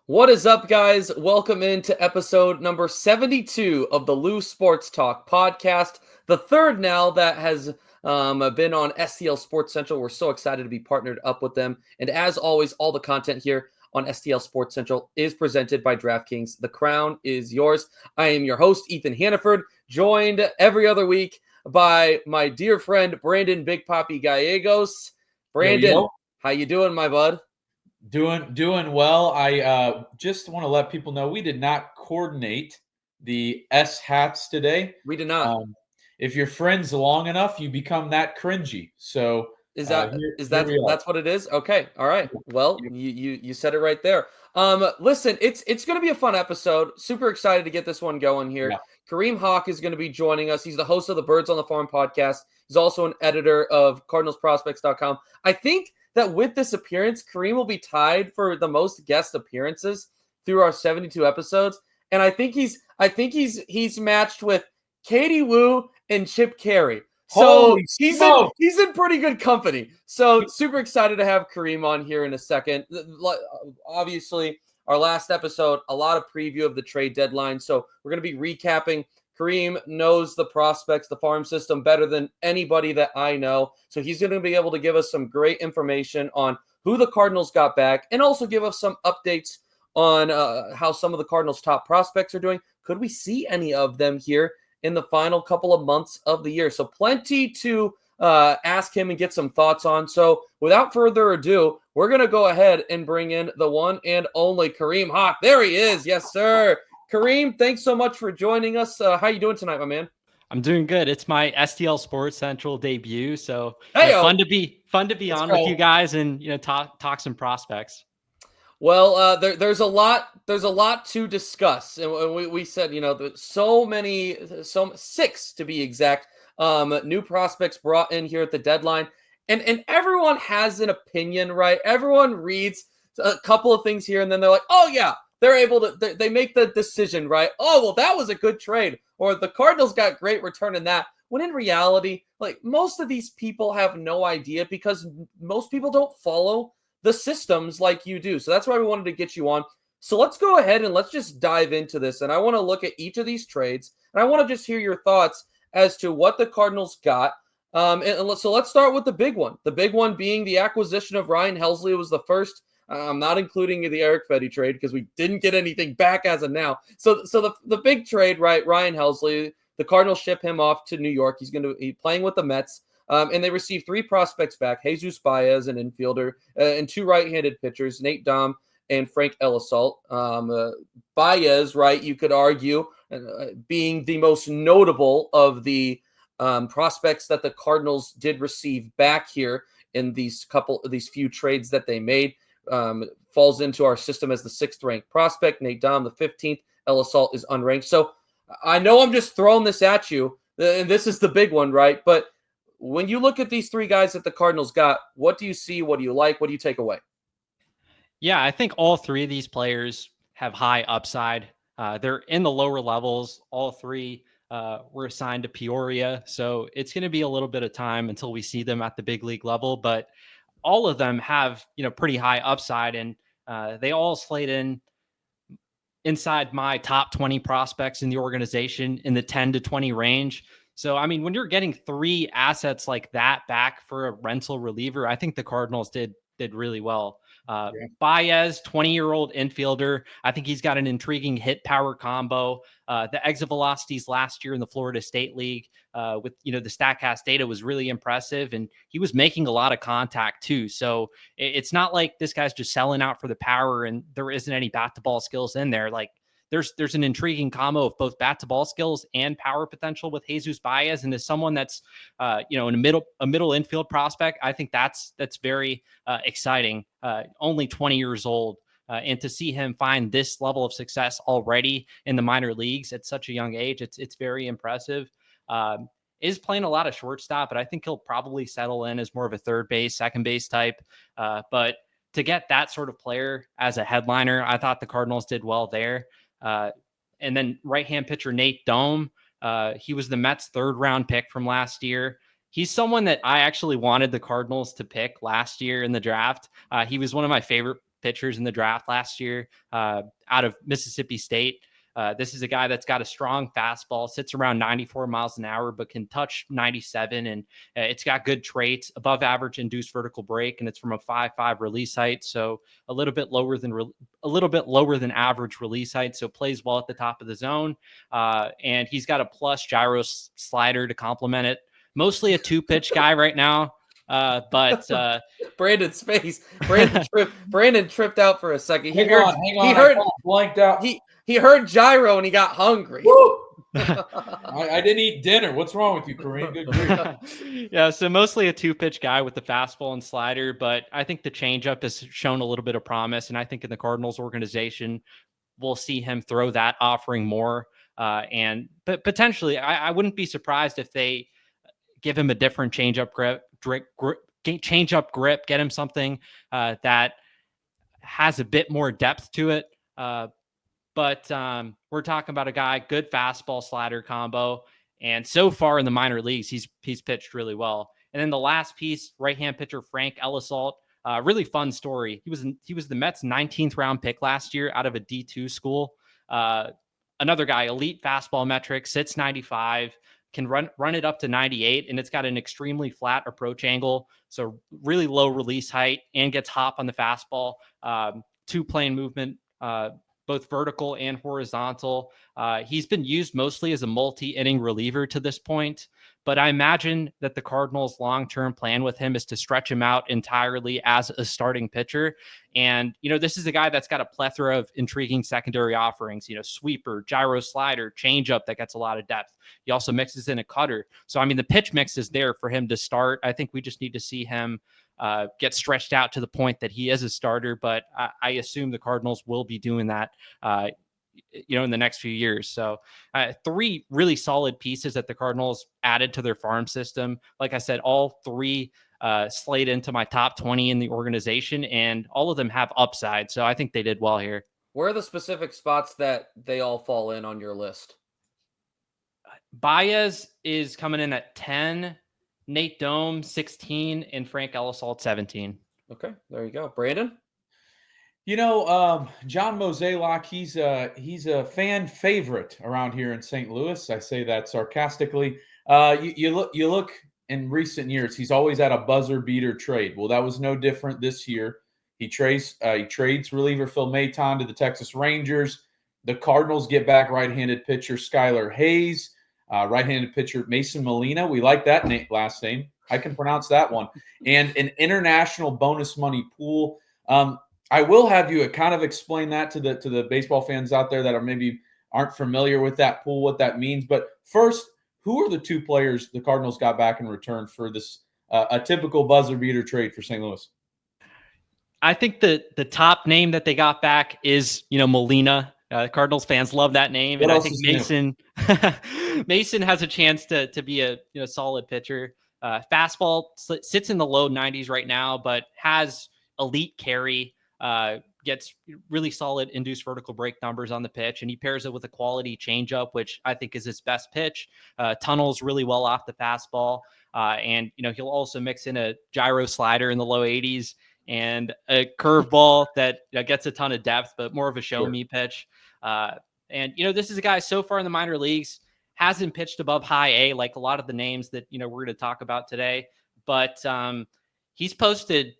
What is up, guys? Welcome into episode number 72 of the Lou Sports Talk podcast, the third now that has been on STL Sports Central. We're so excited to be partnered up with them. And as always, all the content here on STL Sports Central is presented by DraftKings. The crown is yours. I am your host, Ethan Hannaford, joined every other week by my dear friend, Brandon Big Papi Gallegos. Brandon, how you doing, my bud? Doing well. I just want to let people know we did not coordinate the S hats today. We did not. If you're friends long enough, you become that cringy. So that's what it is? Okay. All right. Well, you said it right there. Listen, it's going to be a fun episode. Super excited to get this one going here. Yeah. Kareem Haq is going to be joining us. He's the host of the Birds on the Farm podcast. He's also an editor of CardinalsProspects.com. I think that with this appearance, Kareem will be tied for the most guest appearances through our 72 episodes. And I think he's matched with Katie Woo and Chip Carey. So he's in pretty good company. So super excited to have Kareem on here in a second. Obviously, our last episode, a lot of preview of the trade deadline. So we're going to be recapping. Kareem knows the prospects, the farm system better than anybody that I know. So he's going to be able to give us some great information on who the Cardinals got back and also give us some updates on how some of the Cardinals' top prospects are doing. Could we see any of them here in the final couple of months of the year? So plenty to ask him and get some thoughts on. So without further ado, we're going to go ahead and bring in the one and only Kareem Haq. There he is. Yes, sir. Kareem, thanks so much for joining us. How you doing tonight, my man? I'm doing good. It's my STL Sports Central debut, so fun to be on with you guys and talk some prospects. Well, there's a lot to discuss, and we said so 6 to be exact new prospects brought in here at the deadline, and everyone has an opinion, right? Everyone reads a couple of things here, and then they're like, oh yeah. They're able to, they make the decision, right? Oh, well, that was a good trade. Or the Cardinals got great return in that. When in reality, like most of these people have no idea because most people don't follow the systems like you do. So that's why we wanted to get you on. So let's go ahead and let's just dive into this. And I want to look at each of these trades. And I want to just hear your thoughts as to what the Cardinals got. So let's start with the big one. The big one being the acquisition of Ryan Helsley. It was the first. I'm not including the Eric Fetty trade because we didn't get anything back as of now. So the big trade, right? Ryan Helsley, the Cardinals ship him off to New York. He's going to be playing with the Mets. And they received 3 prospects back: Jesus Baez, an infielder, and 2 right-handed pitchers, Nate Dom and Frank Elisalt. Baez, right, you could argue, being the most notable of the prospects that the Cardinals did receive back here in these few trades that they made. Falls into our system as the 6th ranked prospect. Nate Dom, the 15th. Elisalt is unranked. So I know I'm just throwing this at you, and this is the big one, right? But when you look at these 3 guys that the Cardinals got, what do you see? What do you like? What do you take away? Yeah, I think all 3 of these players have high upside. They're in the lower levels. All 3 were assigned to Peoria. So it's going to be a little bit of time until we see them at the big league level. But all of them have, pretty high upside, and they all slate inside my top 20 prospects in the organization in the 10 to 20 range. So, I mean, when you're getting 3 assets like that back for a rental reliever, I think the Cardinals did really well. Baez, 20-year-old infielder. I think he's got an intriguing hit power combo. The exit velocities last year in the Florida State League with, the StatCast data was really impressive, and he was making a lot of contact too. So it's not like this guy's just selling out for the power and there isn't any bat to ball skills in there. Like there's an intriguing combo of both bat to ball skills and power potential with Jesus Baez. And as someone that's, in a middle infield prospect, I think that's very exciting. Only 20 years old. And to see him find this level of success already in the minor leagues at such a young age, it's very impressive. Is playing a lot of shortstop, but I think he'll probably settle in as more of a third base, second base type. But to get that sort of player as a headliner, I thought the Cardinals did well there. And then right-hand pitcher Nate Dome, he was the Mets' 3rd round pick from last year. He's someone that I actually wanted the Cardinals to pick last year in the draft. He was one of my favorite pitchers in the draft last year out of Mississippi State. This is a guy that's got a strong fastball, sits around 94 miles an hour, but can touch 97. And it's got good traits, above average induced vertical break, and it's from a 5.5 release height. So a little bit lower than average release height. So plays well at the top of the zone. And he's got a plus gyro slider to complement it. Mostly a 2-pitch guy right now. But Brandon's face. Brandon tripped out for a second. Hang on. He heard blanked out. He heard gyro and he got hungry. I didn't eat dinner. What's wrong with you, Kareem? Good grief. Yeah, so mostly a 2-pitch guy with the fastball and slider, but I think the changeup has shown a little bit of promise, and I think in the Cardinals organization, we'll see him throw that offering more. But potentially, I wouldn't be surprised if they give him a different changeup grip, get him something that has a bit more depth to it. But we're talking about a guy, good fastball slider combo. And so far in the minor leagues, he's pitched really well. And then the last piece, right-hand pitcher Frank Ellisalt, really fun story. He was the Mets' 19th round pick last year out of a D2 school. Another guy, elite fastball metric, sits 95, can run it up to 98, and it's got an extremely flat approach angle. So really low release height and gets hop on the fastball. 2-plane movement, both vertical and horizontal. He's been used mostly as a multi-inning reliever to this point, but I imagine that the Cardinals' long-term plan with him is to stretch him out entirely as a starting pitcher. And, this is a guy that's got a plethora of intriguing secondary offerings, sweeper, gyro slider, changeup that gets a lot of depth. He also mixes in a cutter. So, the pitch mix is there for him to start. I think we just need to see him get stretched out to the point that he is a starter, but I assume the Cardinals will be doing that, in the next few years. So 3 really solid pieces that the Cardinals added to their farm system. Like I said, all 3 slate into my top 20 in the organization, and all of them have upside. So I think they did well here. Where are the specific spots that they all fall in on your list? Baez is coming in at 10, Nate Dome 16, and Frank Ellisalt 17. Okay, there you go. Brandon? John Mozeliak, he's a fan favorite around here in St. Louis. I say that sarcastically. You look in recent years, he's always had a buzzer beater trade. Well, that was no different this year. He trades reliever Phil Maton to the Texas Rangers. The Cardinals get back right-handed pitcher Skylar Hayes, right-handed pitcher Mason Molina. We like that last name. I can pronounce that one. And an international bonus money pool. I will have you kind of explain that to the baseball fans out there that aren't familiar with that pool, what that means. But first, who are the 2 players the Cardinals got back in return for this a typical buzzer beater trade for St. Louis? I think the top name that they got back is Molina. Cardinals fans love that name, What and I else think is Mason has a chance to be a solid pitcher. Fastball sits in the low 90s right now, but has elite carry. Gets really solid induced vertical break numbers on the pitch, and he pairs it with a quality changeup, which I think is his best pitch. Tunnels really well off the fastball, and he'll also mix in a gyro slider in the low 80s and a curveball that gets a ton of depth, but more of a show me pitch. And this is a guy so far in the minor leagues hasn't pitched above high A like a lot of the names that we're going to talk about today, but he's posted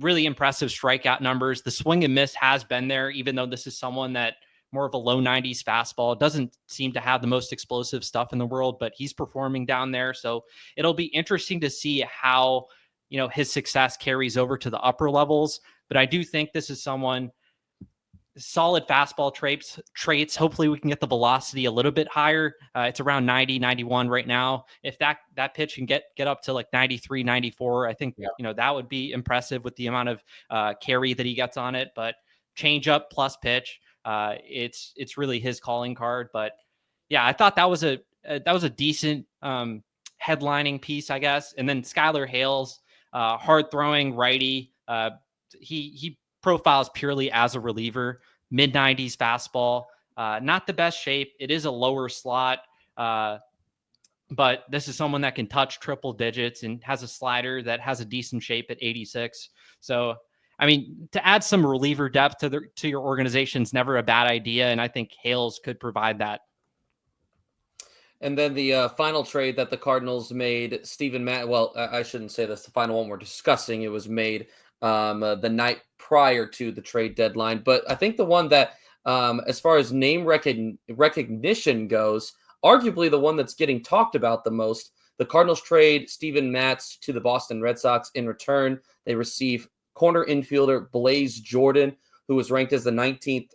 really impressive strikeout numbers. The swing and miss has been there, even though this is someone that more of a low 90s fastball, doesn't seem to have the most explosive stuff in the world, but he's performing down there. So it'll be interesting to see how, his success carries over to the upper levels. But I do think this is someone solid fastball traits. Hopefully we can get the velocity a little bit higher. It's around 90, 91 right now. If that pitch can get up to like 93, 94, I think, that would be impressive with the amount of carry that he gets on it. But change up plus pitch, it's really his calling card. But yeah, I thought that was a decent headlining piece, I guess. And then Skylar Hales, hard throwing righty. He profiles purely as a reliever, mid-90s fastball, not the best shape. It is a lower slot, but this is someone that can touch triple digits and has a slider that has a decent shape at 86. So, I mean, to add some reliever depth to your organization is never a bad idea, and I think Hales could provide that. And then the final trade that the Cardinals made, Stephen Matt. Well, I shouldn't say that's the final one we're discussing. It was made the night prior to the trade deadline. But I think the one that, as far as name recognition goes, arguably the one that's getting talked about the most, the Cardinals trade Stephen Matz to the Boston Red Sox. In return, they receive corner infielder Blaze Jordan, who was ranked as the 19th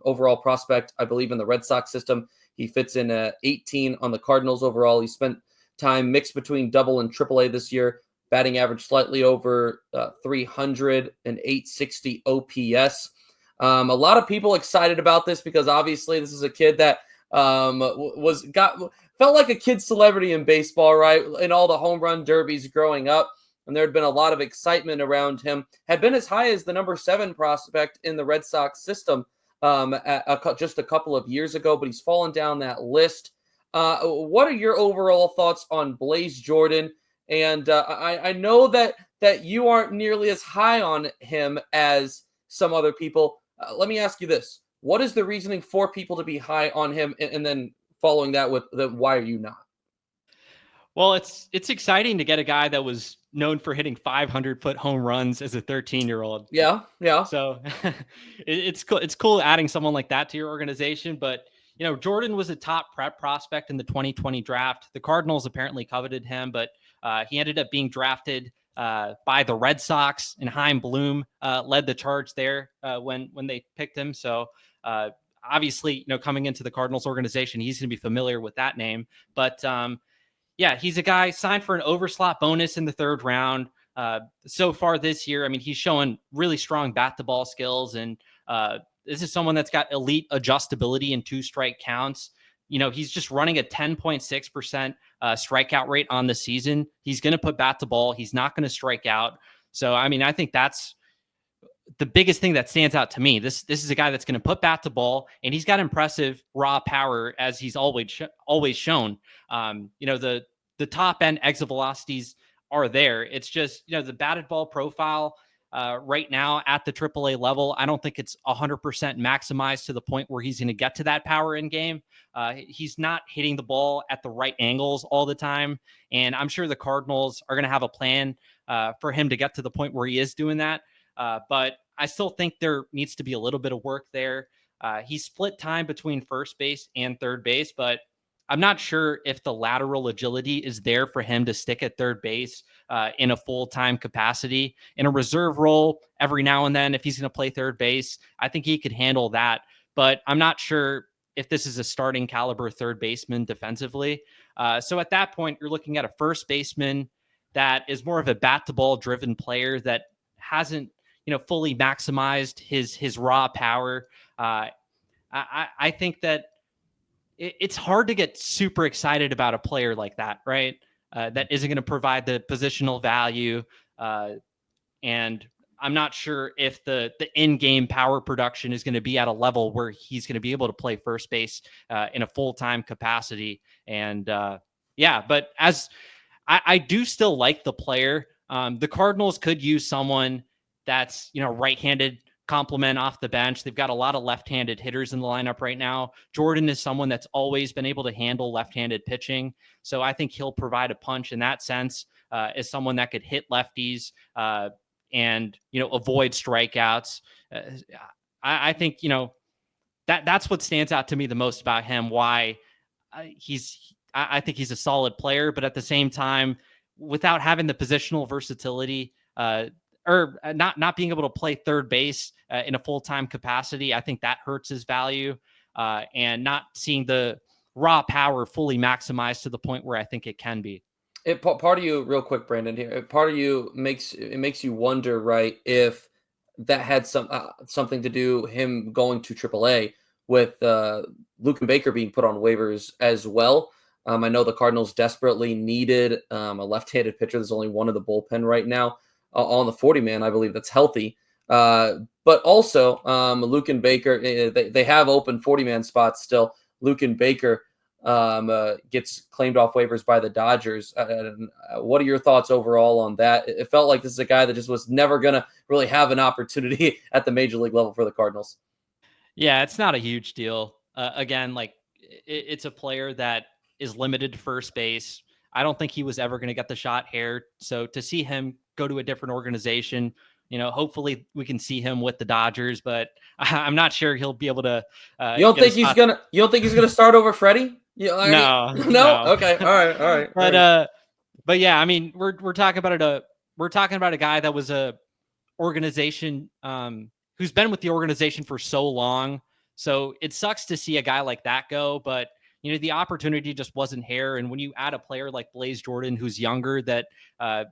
overall prospect, I believe, in the Red Sox system. He fits in 18 on the Cardinals overall. He spent time mixed between double and triple A this year, batting average slightly over 300 and 860 OPS. A lot of people excited about this because obviously this is a kid that felt like a kid celebrity in baseball, right? In all the home run derbies growing up. And there had been a lot of excitement around him. Had been as high as the number 7 prospect in the Red Sox system just a couple of years ago, but he's fallen down that list. What are your overall thoughts on Blaze Jordan? And I know that you aren't nearly as high on him as some other people. Let me ask you this. What is the reasoning for people to be high on him? And then following that with why are you not? Well, it's exciting to get a guy that was known for hitting 500-foot home runs as a 13-year-old. Yeah. So it's cool. It's cool adding someone like that to your organization. But Jordan was a top prep prospect in the 2020 draft. The Cardinals apparently coveted him, but he ended up being drafted by the Red Sox, and Chaim Bloom led the charge there when they picked him. So obviously, coming into the Cardinals organization, he's going to be familiar with that name. But yeah, he's a guy signed for an overslot bonus in the 3rd round. So far this year, I mean, he's showing really strong bat to ball skills. And this is someone that's got elite adjustability in 2-strike counts. He's just running a 10.6% strikeout rate on the season. He's going to put bat to ball. He's not going to strike out. So, I mean, I think that's the biggest thing that stands out to me. This is a guy that's going to put bat to ball, and he's got impressive raw power, as he's always shown. The top end exit velocities are there. It's just, the batted ball profile right now at the AAA level, I don't think it's 100% maximized to the point where he's going to get to that power in game. He's not hitting the ball at the right angles all the time. And I'm sure the Cardinals are going to have a plan for him to get to the point where he is doing that. But I still think there needs to be a little bit of work there. He split time between first base and third base, but I'm not sure if the lateral agility is there for him to stick at third base in a full-time capacity. In a reserve role, every now and then, if he's going to play third base, I think he could handle that. But I'm not sure if this is a starting caliber third baseman defensively. So at that point, you're looking at a first baseman that is more of a bat-to-ball driven player that hasn't fully maximized his raw power. I think that it's hard to get super excited about a player like that, right? That isn't going to provide the positional value. And I'm not sure if the in-game power production is going to be at a level where he's going to be able to play first base in a full-time capacity. And but as I do still like the player, the Cardinals could use someone that's, right-handed complement off the bench. They've got a lot of left-handed hitters in the lineup right now. Jordan is someone that's always been able to handle left-handed pitching. So I think he'll provide a punch in that sense as someone that could hit lefties and, avoid strikeouts. I think, that's what stands out to me the most about him, why I think he's a solid player, but at the same time, without having the positional versatility, or not being able to play third base in a full-time capacity, I think that hurts his value, and not seeing the raw power fully maximized to the point where I think it can be. Part of you, real quick, Brandon, here, part of you makes you wonder, right, if that had something to do him going to AAA with Luke Baker being put on waivers as well. I know the Cardinals desperately needed a left-handed pitcher. There's only one in the bullpen right now on the 40-man, I believe, that's healthy. But also, Luke and Baker, they have open 40-man spots still. Luke and Baker, gets claimed off waivers by the Dodgers. What are your thoughts overall on that? It felt like this is a guy that just was never going to really have an opportunity at the major league level for the Cardinals. Yeah, it's not a huge deal. Again, like it's a player that is limited to first base. I don't think he was ever going to get the shot here. So to see him go to a different organization, hopefully we can see him with the Dodgers, but I'm not sure he'll be able to. You don't think he's gonna start over Freddie? No. No. Okay. All right. But yeah, I mean, we're talking about a guy that was a organization who's been with the organization for so long. So it sucks to see a guy like that go, but the opportunity just wasn't here. And when you add a player like Blaze Jordan, who's younger, that I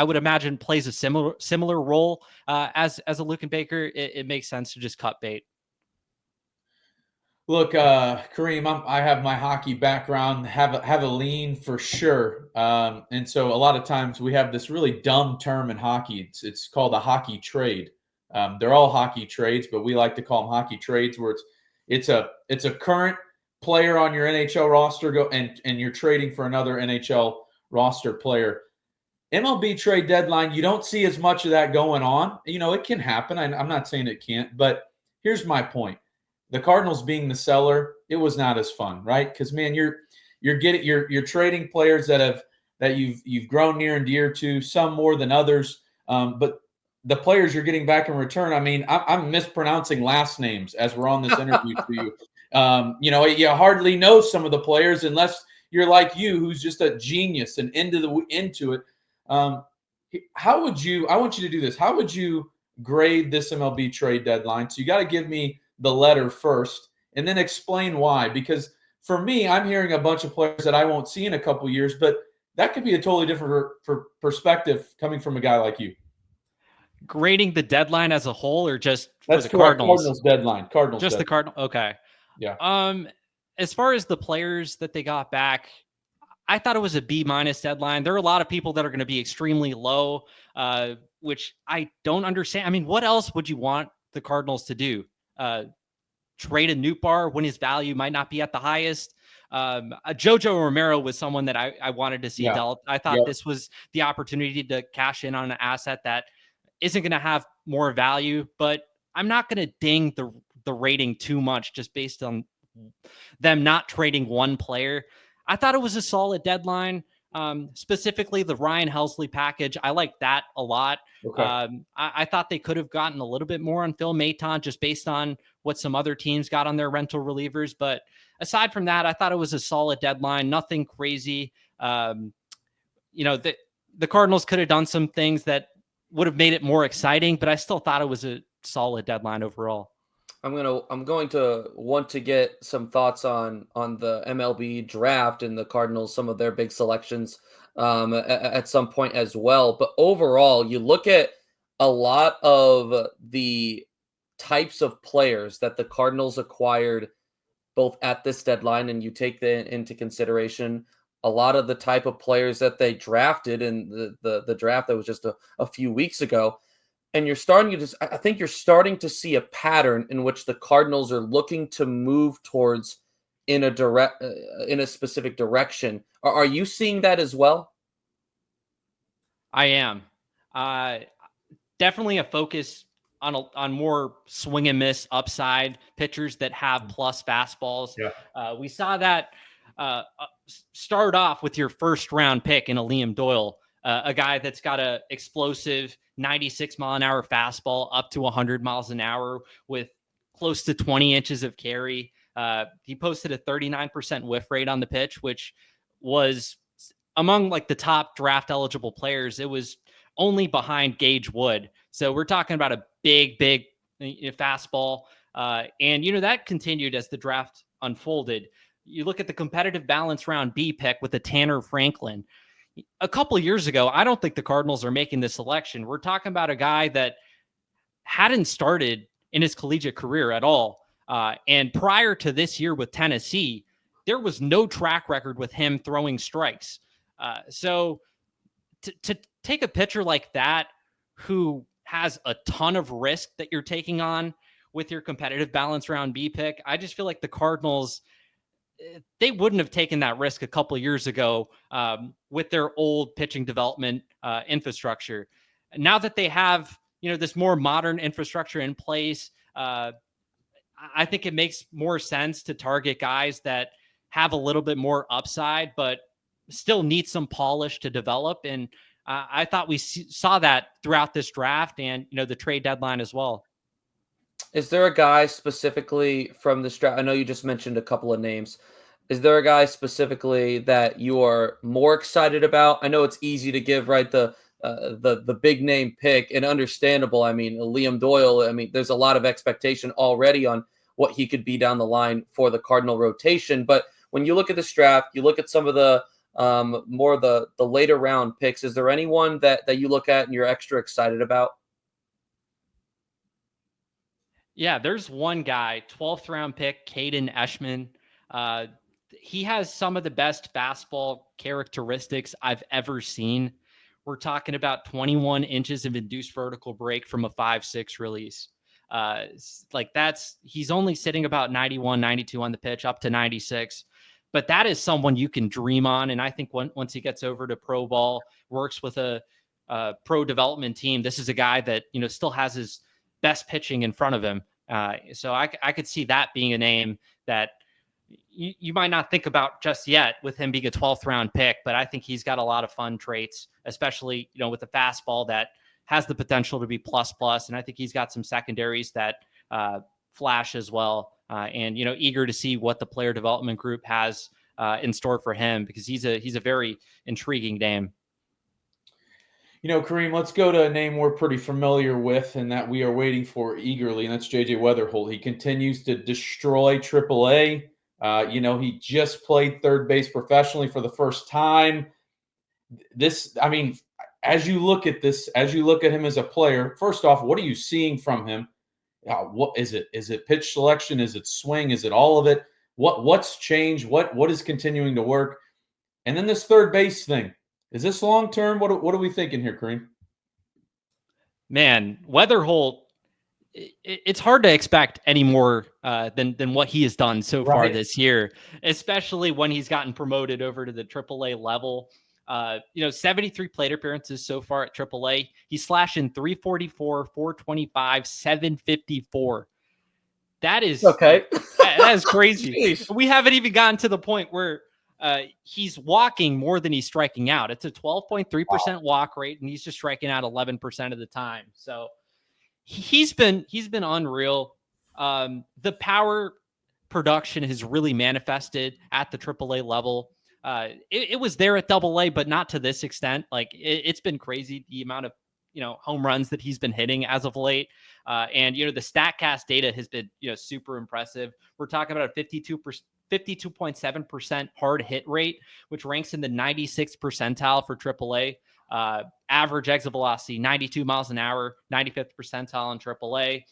would imagine plays a similar role as a Luken Baker, it makes sense to just cut bait. Look, Kareem, I have my hockey background, have a lean for sure, and so a lot of times we have this really dumb term in hockey. It's called a hockey trade. They're all hockey trades, but we like to call them hockey trades, where it's a current player on your NHL roster and you're trading for another NHL roster player. MLB trade deadline, you don't see as much of that going on. It can happen. I'm not saying it can't, but here's my point. The Cardinals being the seller, it was not as fun, right? Because man, you're trading players that you've grown near and dear to, some more than others. But the players you're getting back in return, I mean, I'm mispronouncing last names as we're on this interview to you. You hardly know some of the players unless you're like you, who's just a genius and into it. I want you to do this. How would you grade this MLB trade deadline? So you got to give me the letter first and then explain why. Because for me, I'm hearing a bunch of players that I won't see in a couple years, but that could be a totally different perspective coming from a guy like you. Grading the deadline as a whole, or just for the Cardinals deadline? Cardinals just deadline. The Cardinal. Okay. Yeah. As far as the players that they got back, I thought it was a B- deadline. There are a lot of people that are going to be extremely low, which I don't understand. I mean, what else would you want the Cardinals to do? Trade a Nootbaar when his value might not be at the highest. Jojo Romero was someone that I wanted to see develop. I thought this was the opportunity to cash in on an asset that isn't going to have more value, but I'm not going to ding the rating too much just based on them not trading one player. I thought it was a solid deadline. Specifically the Ryan Helsley package. I like that a lot. Okay. I thought they could have gotten a little bit more on Phil Maton just based on what some other teams got on their rental relievers. But aside from that, I thought it was a solid deadline. Nothing crazy. The Cardinals could have done some things that would have made it more exciting, but I still thought it was a solid deadline overall. I'm going to want to get some thoughts on the MLB draft and the Cardinals, some of their big selections at some point as well. But overall, you look at a lot of the types of players that the Cardinals acquired both at this deadline, and you take into consideration a lot of the type of players that they drafted in the draft that was just a few weeks ago. And I think you're starting to see a pattern in which the Cardinals are looking to move towards in a specific direction. Are you seeing that as well? I am. Definitely a focus on more swing and miss upside pitchers that have plus fastballs. Yeah. We saw that start off with your first round pick in a Liam Doyle, a guy that's got a explosive 96 mile an hour fastball up to 100 miles an hour with close to 20 inches of carry. He posted a 39% whiff rate on the pitch, which was among like the top draft eligible players. It was only behind Gage Wood. So we're talking about a big fastball. And that continued as the draft unfolded. You look at the competitive balance round B pick with the Tanner Franklin. A couple of years ago, I don't think the Cardinals are making this selection. We're talking about a guy that hadn't started in his collegiate career at all. And prior to this year with Tennessee, there was no track record with him throwing strikes. So to take a pitcher like that, who has a ton of risk that you're taking on with your competitive balance round B pick. I just feel like the Cardinals, they wouldn't have taken that risk a couple of years ago with their old pitching development infrastructure. Now that they have, this more modern infrastructure in place, I think it makes more sense to target guys that have a little bit more upside, but still need some polish to develop. And I thought we saw that throughout this draft and, the trade deadline as well. Is there a guy specifically from this draft? I know you just mentioned a couple of names. Is there a guy specifically that you are more excited about? I know it's easy to give, right, the big name pick, and understandable. I mean, Liam Doyle, I mean, there's a lot of expectation already on what he could be down the line for the Cardinal rotation. But when you look at this draft, you look at some of the more the later round picks. Is there anyone that you look at and you're extra excited about? Yeah, there's one guy, 12th round pick, Caden Eschman. He has some of the best fastball characteristics I've ever seen. We're talking about 21 inches of induced vertical break from a 5.6 release. He's only sitting about 91, 92 on the pitch, up to 96. But that is someone you can dream on. And I think once he gets over to pro ball, works with a pro development team, this is a guy that, still has his best pitching in front of him. So I could see that being a name that you might not think about just yet with him being a 12th round pick, but I think he's got a lot of fun traits, especially, with the fastball that has the potential to be plus. And I think he's got some secondaries that flash as well. And, eager to see what the player development group has in store for him, because he's a very intriguing name. Kareem, let's go to a name we're pretty familiar with and that we are waiting for eagerly, and that's J.J. Wetherholt. He continues to destroy AAA. He just played third base professionally for the first time. As you look at him as a player, first off, what are you seeing from him? What is it? Is it pitch selection? Is it swing? Is it all of it? What's changed? What is continuing to work? And then this third base thing. Is this long term? What are we thinking here, Kareem? Man, Wetherholt, it's hard to expect any more than what he has done so far this year, especially when he's gotten promoted over to the AAA level. 73 plate appearances so far at AAA. He's slashing 344, 425, 754. That is okay. That is crazy. We haven't even gotten to the point where he's walking more than he's striking out. It's a 12.3% walk rate, and he's just striking out 11% of the time. So he's been unreal. The power production has really manifested at the AAA level. It was there at AA, but not to this extent. It's been crazy the amount of home runs that he's been hitting as of late. And the StatCast data has been super impressive. We're talking about a 52.7% hard hit rate, which ranks in the 96th percentile for AAA. Average exit velocity 92 miles an hour, 95th percentile in AAA.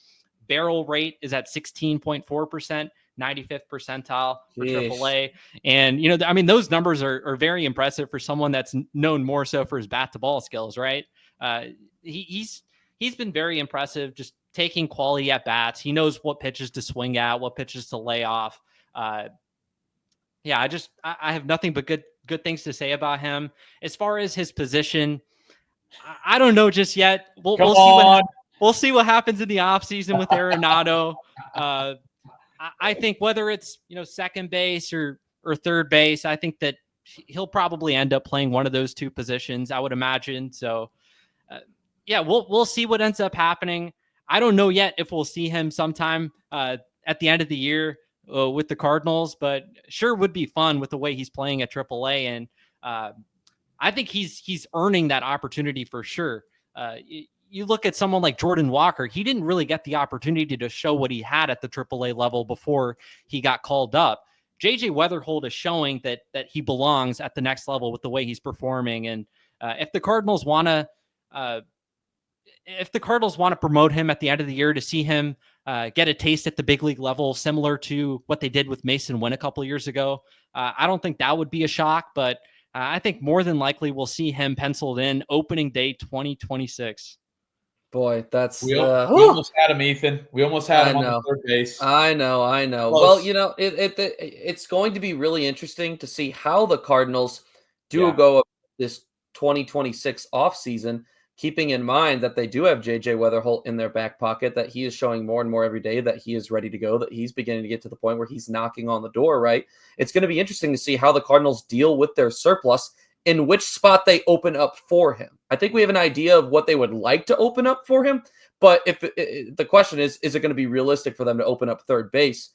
Barrel rate is at 16.4%. 95th percentile for AAA. And, those numbers are very impressive for someone that's known more so for his bat to ball skills, right? He's been very impressive, just taking quality at bats. He knows what pitches to swing at, what pitches to lay off. I have nothing but good things to say about him. As far as his position, I don't know just yet. We'll see what happens in the offseason with Arenado. I think whether it's second base or third base, I think that he'll probably end up playing one of those two positions, I would imagine. So, we'll see what ends up happening. I don't know yet if we'll see him sometime at the end of the year with the Cardinals, but sure would be fun with the way he's playing at AAA, and I think he's earning that opportunity for sure. You look at someone like Jordan Walker, he didn't really get the opportunity to show what he had at the AAA level before he got called up. JJ Wetherholt is showing that he belongs at the next level with the way he's performing. And if the Cardinals want to promote him at the end of the year to see him get a taste at the big league level, similar to what they did with Mason Wynn a couple of years ago, I don't think that would be a shock, but I think more than likely we'll see him penciled in opening day 2026. Boy, that's We almost had him, Ethan. We almost had I him on the know. third base. I know. Well, Close. it's going to be really interesting to see how the Cardinals do Yeah. go this 2026 offseason, keeping in mind that they do have JJ Wetherholt in their back pocket, that he is showing more and more every day that he is ready to go, that he's beginning to get to the point where he's knocking on the door, right? It's going to be interesting to see how the Cardinals deal with their surplus, in which spot they open up for him. I think we have an idea of what they would like to open up for him. But if the question is it going to be realistic for them to open up third base?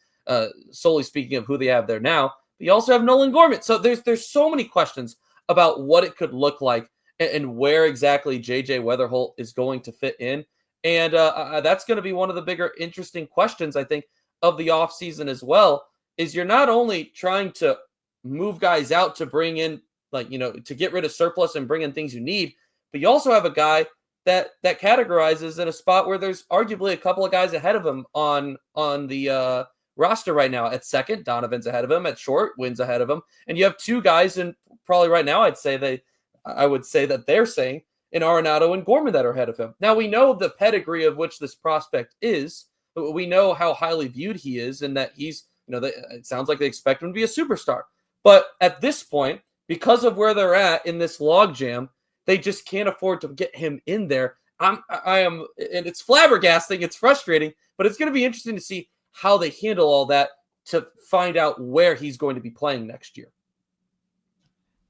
Solely speaking of who they have there now, but you also have Nolan Gorman. So there's so many questions about what it could look like and where exactly JJ Wetherholt is going to fit in, and that's going to be one of the bigger interesting questions I think of the offseason as well. Is you're not only trying to move guys out to bring in to get rid of surplus and bring in things you need, but you also have a guy that categorizes in a spot where there's arguably a couple of guys ahead of him on the roster right now. At second, Donovan's ahead of him. At short, Wynn's ahead of him. And you have two guys, and probably right now I would say that they're saying in Arenado and Gorman that are ahead of him. Now we know the pedigree of which this prospect is. We know how highly viewed he is, and that he's, it sounds like they expect him to be a superstar. But at this point, because of where they're at in this logjam, they just can't afford to get him in there. I am, and it's flabbergasting. It's frustrating, but it's going to be interesting to see how they handle all that to find out where he's going to be playing next year.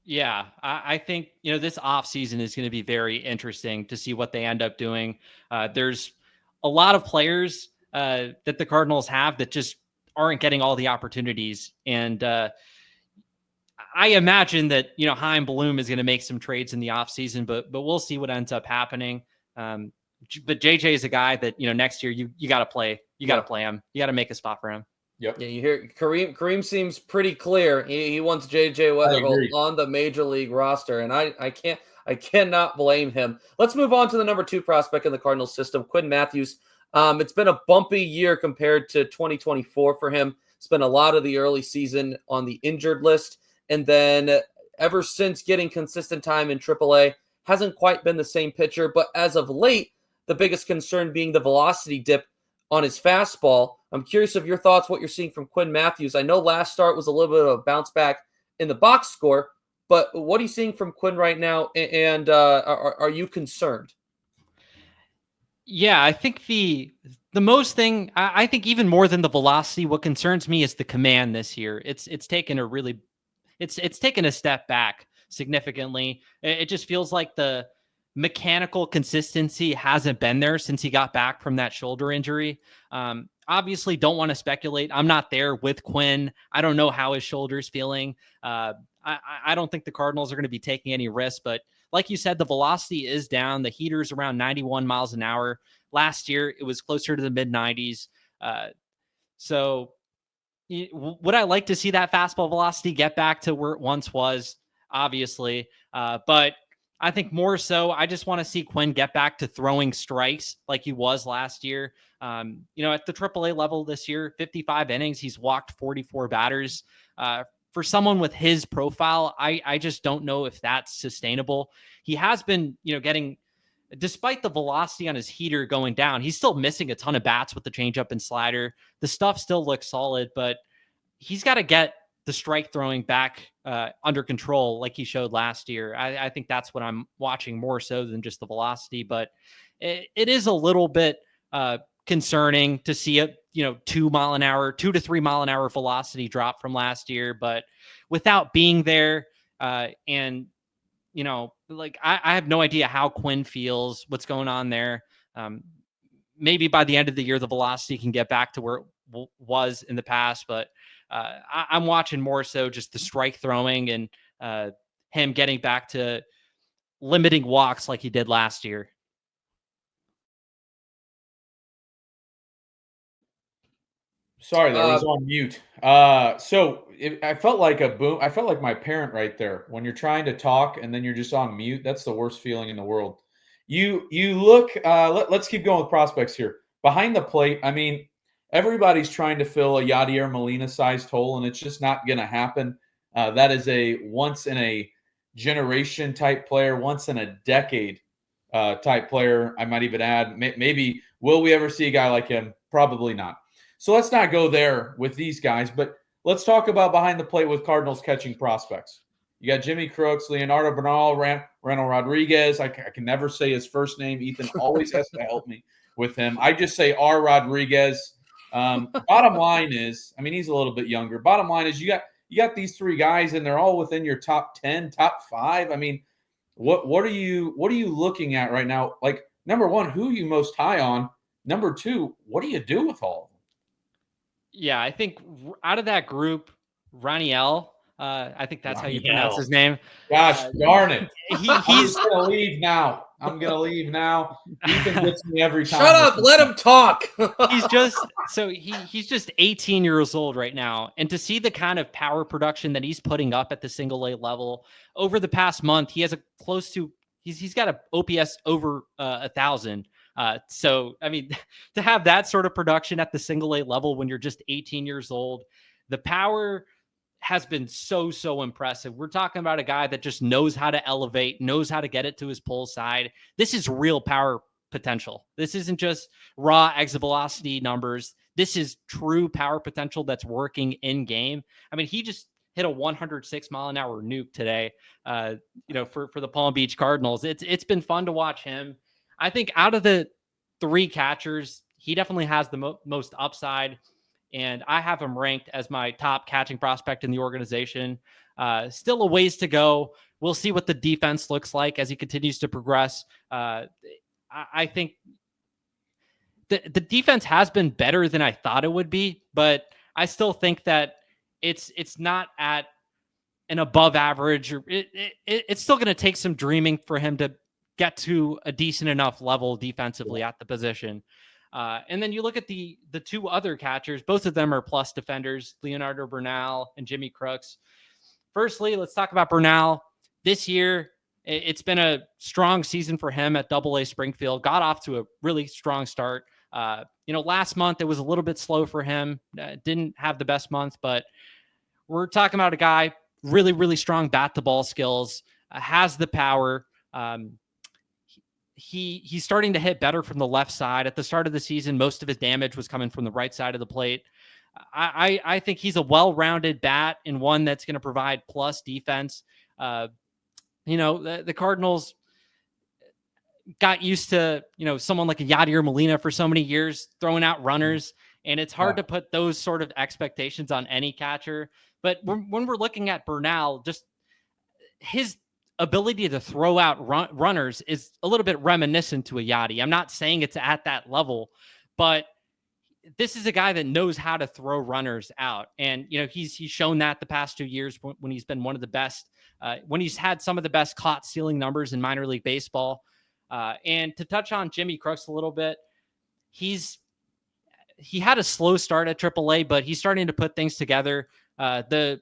Yeah, I think, this offseason is going to be very interesting to see what they end up doing. There's a lot of players that the Cardinals have that just aren't getting all the opportunities. And I imagine that, Chaim Bloom is going to make some trades in the offseason, but we'll see what ends up happening. But JJ is a guy that, next year you got to play. You got to play him. You got to make a spot for him. Yep. Yeah, you hear Kareem seems pretty clear. He wants JJ Wetherholt on the major league roster, and I cannot blame him. Let's move on to the number 2 prospect in the Cardinals system, Quinn Mathews. It's been a bumpy year compared to 2024 for him. Spent a lot of the early season on the injured list, and then ever since getting consistent time in AAA, hasn't quite been the same pitcher. But as of late, the biggest concern being the velocity dip on his fastball. I'm curious of your thoughts, what you're seeing from Quinn Matthews. I know last start was a little bit of a bounce back in the box score, but what are you seeing from Quinn right now, and are you concerned? Yeah, I think the most thing, I think even more than the velocity, what concerns me is the command this year. It's taken a step back significantly. It just feels like the mechanical consistency hasn't been there since he got back from that shoulder injury. Obviously, don't want to speculate. I'm not there with Quinn. I don't know how his shoulder's feeling. I don't think the Cardinals are going to be taking any risks, but like you said, the velocity is down. The heater's around 91 miles an hour. Last year, it was closer to the mid 90s. So would I like to see that fastball velocity get back to where it once was? Obviously. But I think more so, I just want to see Quinn get back to throwing strikes like he was last year. At the AAA level this year, 55 innings, he's walked 44 batters. For someone with his profile, I just don't know if that's sustainable. He has been, getting, despite the velocity on his heater going down, he's still missing a ton of bats with the changeup and slider. The stuff still looks solid, but he's got to get the strike throwing back under control like he showed last year. I think that's what I'm watching more so than just the velocity, but it is a little bit concerning to see a 2 to 3 mile an hour velocity drop from last year, but without being there and I have no idea how Quinn feels, what's going on there. Maybe by the end of the year, the velocity can get back to where it was in the past, but I'm watching more so just the strike throwing and him getting back to limiting walks like he did last year. Sorry, that was on mute. I felt like a boom. I felt like my parent right there. When you're trying to talk and then you're just on mute, that's the worst feeling in the world. You look. Let's keep going with prospects here. Behind the plate, I mean, everybody's trying to fill a Yadier Molina-sized hole, and it's just not going to happen. That is a once in a generation type player, once in a decade type player. I might even add, maybe will we ever see a guy like him? Probably not. So let's not go there with these guys, but let's talk about behind the plate with Cardinals catching prospects. You got Jimmy Crooks, Leonardo Bernal, Randall Rodriguez. I can never say his first name. Ethan always has to help me with him. I just say R. Rodriguez. Bottom line is, I mean, he's a little bit younger. Bottom line is, you got these three guys, and they're all within your top 10, top 5. I mean, what are you looking at right now? Like, number one, who are you most high on? Number two, what do you do with all of them? Yeah, I think out of that group, Raniel, I think that's how you pronounce his name. Gosh darn it. He's going to leave now. I'm going to leave now. Ethan gets me every time. Shut up. Let him talk. He's just 18 years old right now. And to see the kind of power production that he's putting up at the single A level over the past month, he has he's got a OPS over 1,000. So, I mean, to have that sort of production at the single A level when you're just 18 years old, the power has been so impressive. We're talking about a guy that just knows how to elevate, knows how to get it to his pull side. This is real power potential. This isn't just raw exit velocity numbers. This is true power potential that's working in game. I mean, he just hit a 106 mile an hour nuke today, for the Palm Beach Cardinals. It's been fun to watch him. I think out of the three catchers, he definitely has the most upside. And I have him ranked as my top catching prospect in the organization. Still a ways to go. We'll see what the defense looks like as he continues to progress. I think the defense has been better than I thought it would be, but I still think that it's not at an above average. Or it's still going to take some dreaming for him to get to a decent enough level defensively at the position. And then you look at the two other catchers, both of them are plus defenders, Leonardo Bernal and Jimmy Crooks. Firstly, let's talk about Bernal. This year, it's been a strong season for him at Double-A Springfield. Got off to a really strong start. Last month it was a little bit slow for him. Didn't have the best month, but we're talking about a guy, really, really strong bat to ball skills, has the power. He's starting to hit better from the left side. At the start of the season, most of his damage was coming from the right side of the plate. I think he's a well-rounded bat and one that's going to provide plus defense. The Cardinals got used to, someone like a Yadier Molina for so many years throwing out runners, and it's hard to put those sort of expectations on any catcher. But when we're looking at Bernal, just his ability to throw out runners is a little bit reminiscent to a Yadi. I'm not saying it's at that level, but this is a guy that knows how to throw runners out. And, he's shown that the past 2 years when he's been one of the best, when he's had some of the best caught stealing numbers in minor league baseball. And to touch on Jimmy Crooks a little bit, he had a slow start at AAA, but he's starting to put things together. The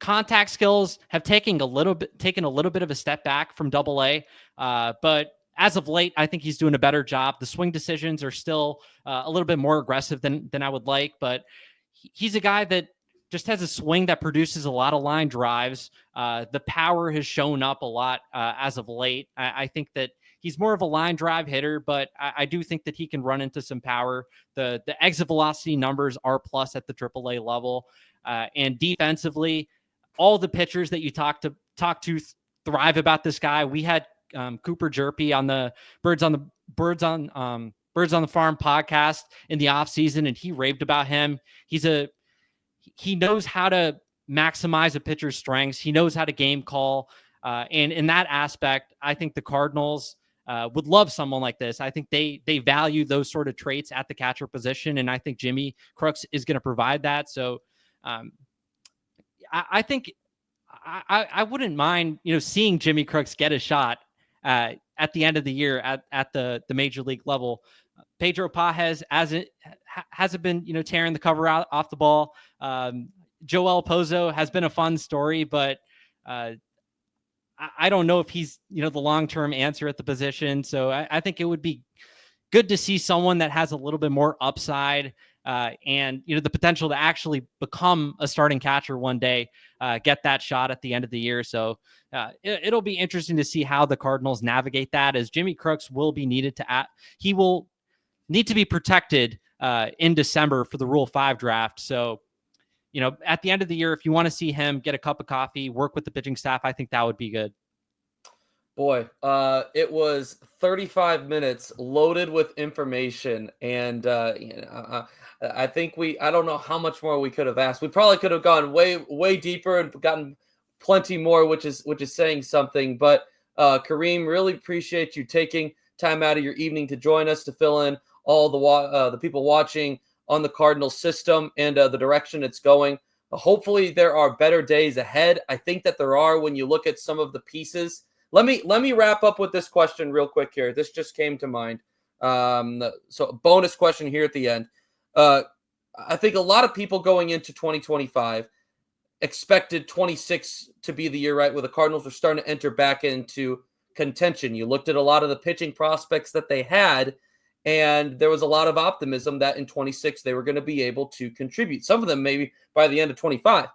contact skills have taken a little bit of a step back from Double-A, but as of late, I think he's doing a better job. The swing decisions are still a little bit more aggressive than I would like, but he's a guy that just has a swing that produces a lot of line drives. The power has shown up a lot as of late. I think that he's more of a line drive hitter, but I do think that he can run into some power. The exit velocity numbers are plus at the AAA level, and defensively, all the pitchers that you talk to thrive about this guy. We had Cooper Jerpy on the Birds on the Farm podcast in the offseason, and he raved about him. He knows how to maximize a pitcher's strengths. He knows how to game call. And in that aspect, I think the Cardinals would love someone like this. I think they value those sort of traits at the catcher position, and I think Jimmy Crooks is going to provide that. So I think I wouldn't mind, seeing Jimmy Crooks get a shot at the end of the year at the major league level. Pedro Pajes hasn't been, tearing the cover out off the ball. Joel Pozo has been a fun story, but I don't know if he's, the long-term answer at the position. So I think it would be good to see someone that has a little bit more upside and the potential to actually become a starting catcher one day, get that shot at the end of the year. So it'll be interesting to see how the Cardinals navigate that, as Jimmy Crooks will be needed he will need to be protected in December for the Rule 5 draft. So, at the end of the year, if you want to see him get a cup of coffee, work with the pitching staff, I think that would be good. Boy, it was 35 minutes loaded with information, and I think I don't know how much more we could have asked. We probably could have gone way deeper and gotten plenty more, which is saying something. But Kareem, really appreciate you taking time out of your evening to join us to fill in all the people watching on the Cardinals system and the direction it's going. Hopefully, there are better days ahead. I think that there are when you look at some of the pieces. Let me wrap up with this question real quick here. This just came to mind. So a bonus question here at the end. I think a lot of people going into 2025 expected 26 to be the year, right, where the Cardinals were starting to enter back into contention. You looked at a lot of the pitching prospects that they had, and there was a lot of optimism that in 26 they were going to be able to contribute. Some of them maybe by the end of 25.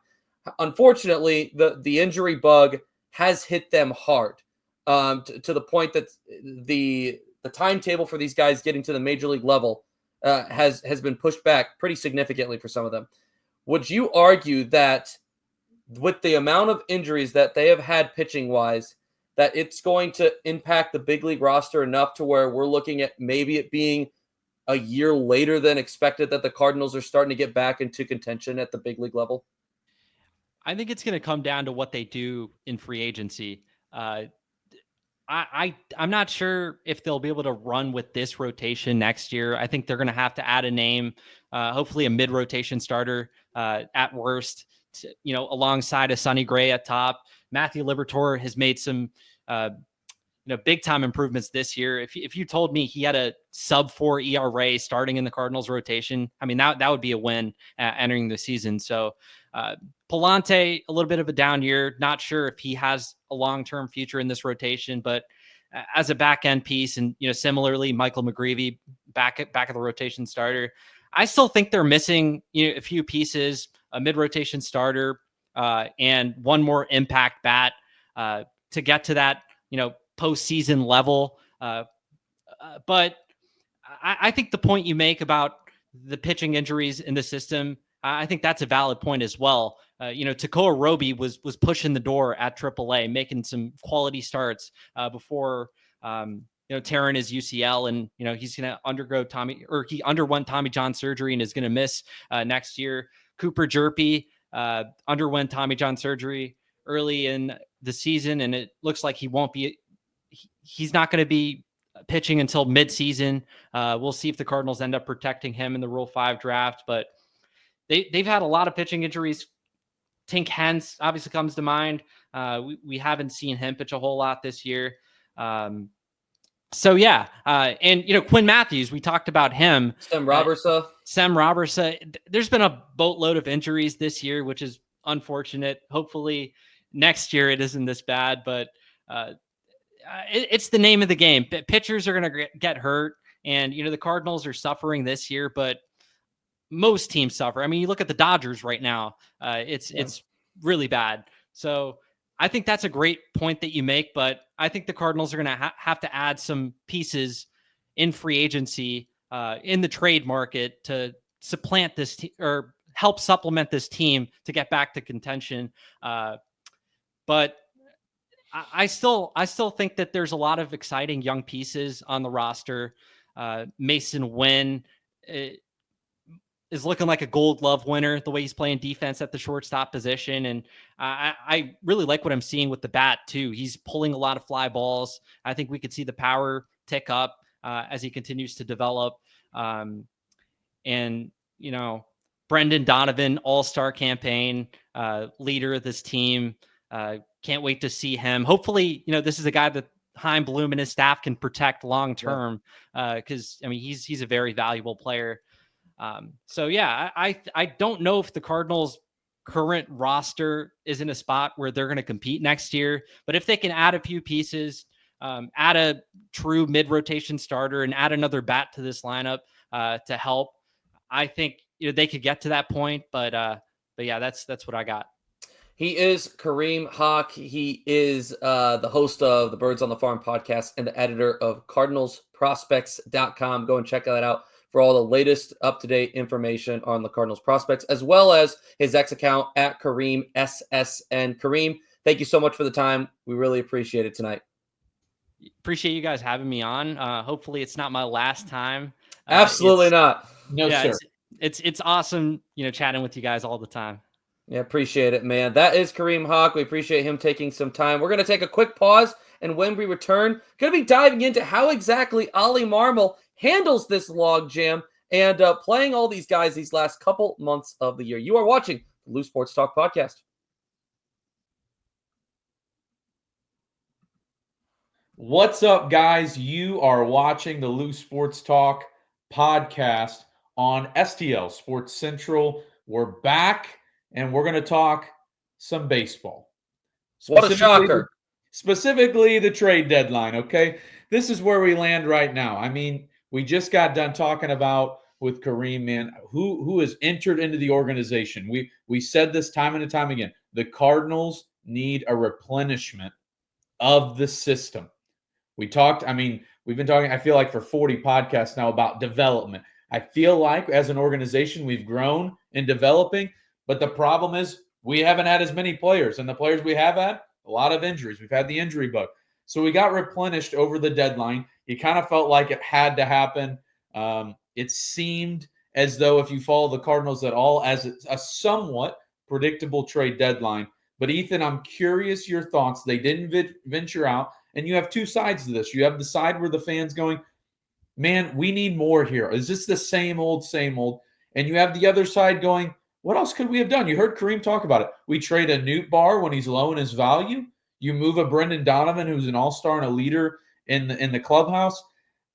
Unfortunately, the injury bug has hit them hard, to the point that the timetable for these guys getting to the major league level has been pushed back pretty significantly for some of them. Would you argue that with the amount of injuries that they have had pitching wise, that it's going to impact the big league roster enough to where we're looking at maybe it being a year later than expected that the Cardinals are starting to get back into contention at the big league level? I think it's going to come down to what they do in free agency. I'm not sure if they'll be able to run with this rotation next year. I think they're going to have to add a name, hopefully a mid-rotation starter at worst, alongside a Sonny Gray at top. Matthew Liberatore has made some big time improvements this year. If you told me he had a sub-4 ERA starting in the Cardinals rotation, I mean, that would be a win entering the season. So Palante, a little bit of a down year. Not sure if he has a long-term future in this rotation, but as a back-end piece, and similarly, Michael McGreevy back at the rotation starter. I still think they're missing a few pieces, a mid-rotation starter, and one more impact bat to get to that postseason level. But I think the point you make about the pitching injuries in the system, I think that's a valid point as well. Tekoa Roby was pushing the door at AAA, making some quality starts before tearing his UCL, and he's going to he underwent Tommy John surgery and is going to miss next year. Cooper Jerpy underwent Tommy John surgery early in the season, and it looks like he's not going to be pitching until mid-season. We'll see if the Cardinals end up protecting him in the Rule 5 draft, but they've had a lot of pitching injuries. Tink Hens obviously comes to mind. We haven't seen him pitch a whole lot this year. And Quinn Mathews, we talked about him. Sem Robertson. There's been a boatload of injuries this year, which is unfortunate. Hopefully next year it isn't this bad, but it's the name of the game. Pitchers are going to get hurt, and the Cardinals are suffering this year, but most teams suffer. I mean, you look at the Dodgers right now. It's really bad. So I think that's a great point that you make, but I think the Cardinals are going to have to add some pieces in free agency, in the trade market, to supplant this or help supplement this team to get back to contention. But I still think that there's a lot of exciting young pieces on the roster. Mason Wynn is looking like a Gold Glove winner, the way he's playing defense at the shortstop position. And I really like what I'm seeing with the bat too. He's pulling a lot of fly balls. I think we could see the power tick up as he continues to develop. Brendan Donovan, all-star campaign, leader of this team. Can't wait to see him. Hopefully, this is a guy that Chaim Bloom and his staff can protect long-term, because he's a very valuable player. I don't know if the Cardinals' current roster is in a spot where they're going to compete next year, but if they can add a few pieces, add a true mid-rotation starter, and add another bat to this lineup to help, I think they could get to that point, but yeah, that's what I got. He is Kareem Haq. He is the host of the Birds on the Farm podcast and the editor of CardinalsProspects.com. Go and check that out for all the latest up-to-date information on the Cardinals prospects, as well as his X account at Kareem SSN. Kareem, thank you so much for the time. We really appreciate it tonight. Appreciate you guys having me on. Hopefully it's not my last time. Absolutely not. No, sir. It's awesome, chatting with you guys all the time. Yeah, appreciate it, man. That is Kareem Haq. We appreciate him taking some time. We're going to take a quick pause, and when we return, going to be diving into how exactly Oli Marmol handles this logjam and playing all these guys these last couple months of the year. You are watching the Loose Sports Talk podcast. What's up, guys? You are watching the Loose Sports Talk podcast on STL Sports Central. We're back. And we're going to talk some baseball. What a shocker. Specifically the trade deadline, okay? This is where we land right now. I mean, we just got done talking about with Kareem, man, who has entered into the organization. We said this time and time again. The Cardinals need a replenishment of the system. We've been talking, I feel like, for 40 podcasts now about development. I feel like as an organization, we've grown in developing. But the problem is we haven't had as many players, and the players we have had, a lot of injuries. We've had the injury bug. So we got replenished over the deadline. You kind of felt like it had to happen. It seemed as though, if you follow the Cardinals at all, as a somewhat predictable trade deadline. But Ethan, I'm curious your thoughts. They didn't venture out, and you have two sides to this. You have the side where the fans going, man, we need more here. Is this the same old, same old? And you have the other side going, what else could we have done? You heard Kareem talk about it. We trade a Newt Bar when he's low in his value. You move a Brendan Donovan, who's an all-star and a leader in the clubhouse.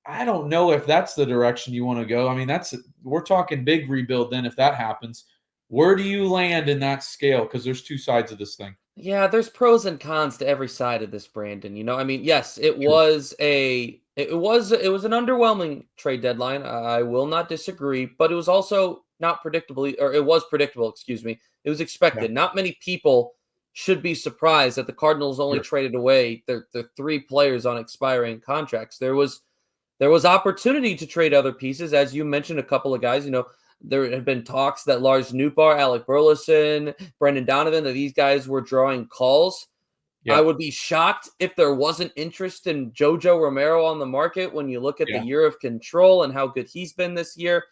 I don't know if that's the direction you want to go. I mean, we're talking big rebuild then if that happens. Where do you land in that scale? Because there's two sides of this thing. Yeah, there's pros and cons to every side of this, Brandon. Yes, it was an underwhelming trade deadline. I will not disagree, but it was also not predictable, or it was predictable, excuse me. It was expected. Yeah. Not many people should be surprised that the Cardinals only traded away their three players on expiring contracts. There was opportunity to trade other pieces, as you mentioned, a couple of guys. There had been talks that Lars Nootbaar, Alec Burleson, Brendan Donovan, that these guys were drawing calls. Yep. I would be shocked if there wasn't interest in Jojo Romero on the market when you look at the year of control and how good he's been this year.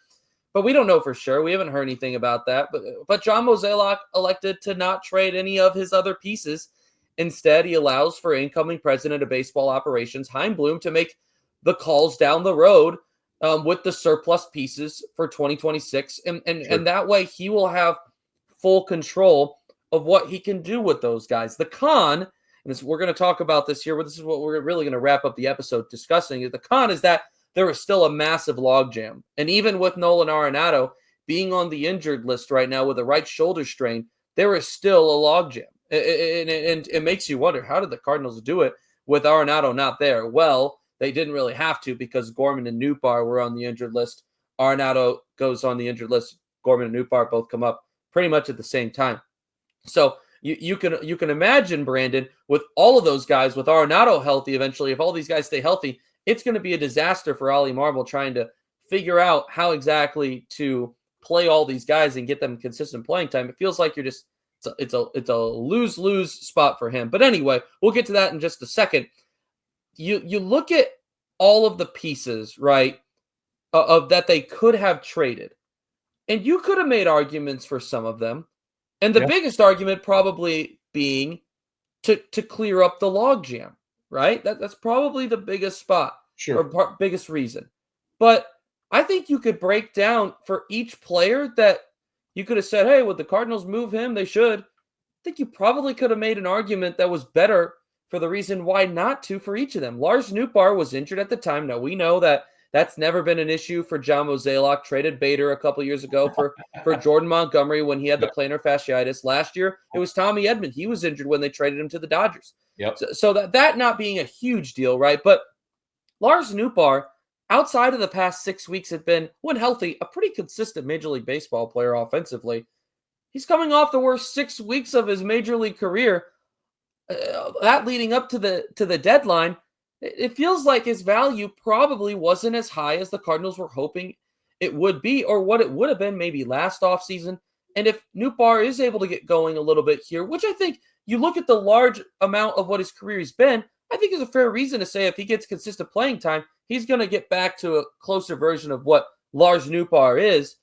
But we don't know for sure. We haven't heard anything about that. But John Mozeliak elected to not trade any of his other pieces. Instead, he allows for incoming president of baseball operations, Chaim Bloom, to make the calls down the road with the surplus pieces for 2026. And that way he will have full control of what he can do with those guys. The con, and we're going to talk about this here, but this is what we're really going to wrap up the episode discussing. The con is that there is still a massive logjam. And even with Nolan Arenado being on the injured list right now with a right shoulder strain, there is still a logjam. And it makes you wonder, how did the Cardinals do it with Arenado not there? Well, they didn't really have to, because Gorman and Nootbaar were on the injured list. Arenado goes on the injured list. Gorman and Nootbaar both come up pretty much at the same time. So you can imagine, Brandon, with all of those guys, with Arenado healthy eventually, if all these guys stay healthy, it's going to be a disaster for Oli Marmol trying to figure out how exactly to play all these guys and get them consistent playing time. It feels like it's a lose-lose spot for him. But anyway, we'll get to that in just a second. You look at all of the pieces, right, of that they could have traded, and you could have made arguments for some of them. And the biggest argument probably being to clear up the logjam, right? That's probably the biggest spot, or biggest reason. But I think you could break down for each player that you could have said, hey, would the Cardinals move him? They should. I think you probably could have made an argument that was better for the reason why not to for each of them. Lars Nootbaar was injured at the time. Now, we know that that's never been an issue for John Mozeliak. Traded Bader a couple years ago for Jordan Montgomery when he had the plantar fasciitis. Last year, it was Tommy Edman. He was injured when they traded him to the Dodgers. So that not being a huge deal, right? But Lars Nootbaar, outside of the past 6 weeks have been, when healthy, a pretty consistent Major League Baseball player offensively. He's coming off the worst 6 weeks of his Major League career. That leading up to the deadline, it feels like his value probably wasn't as high as the Cardinals were hoping it would be, or what it would have been maybe last offseason. And if Nootbaar is able to get going a little bit here, which I think you look at the large amount of what his career has been, I think there's a fair reason to say if he gets consistent playing time, he's going to get back to a closer version of what Lars Nootbaar is.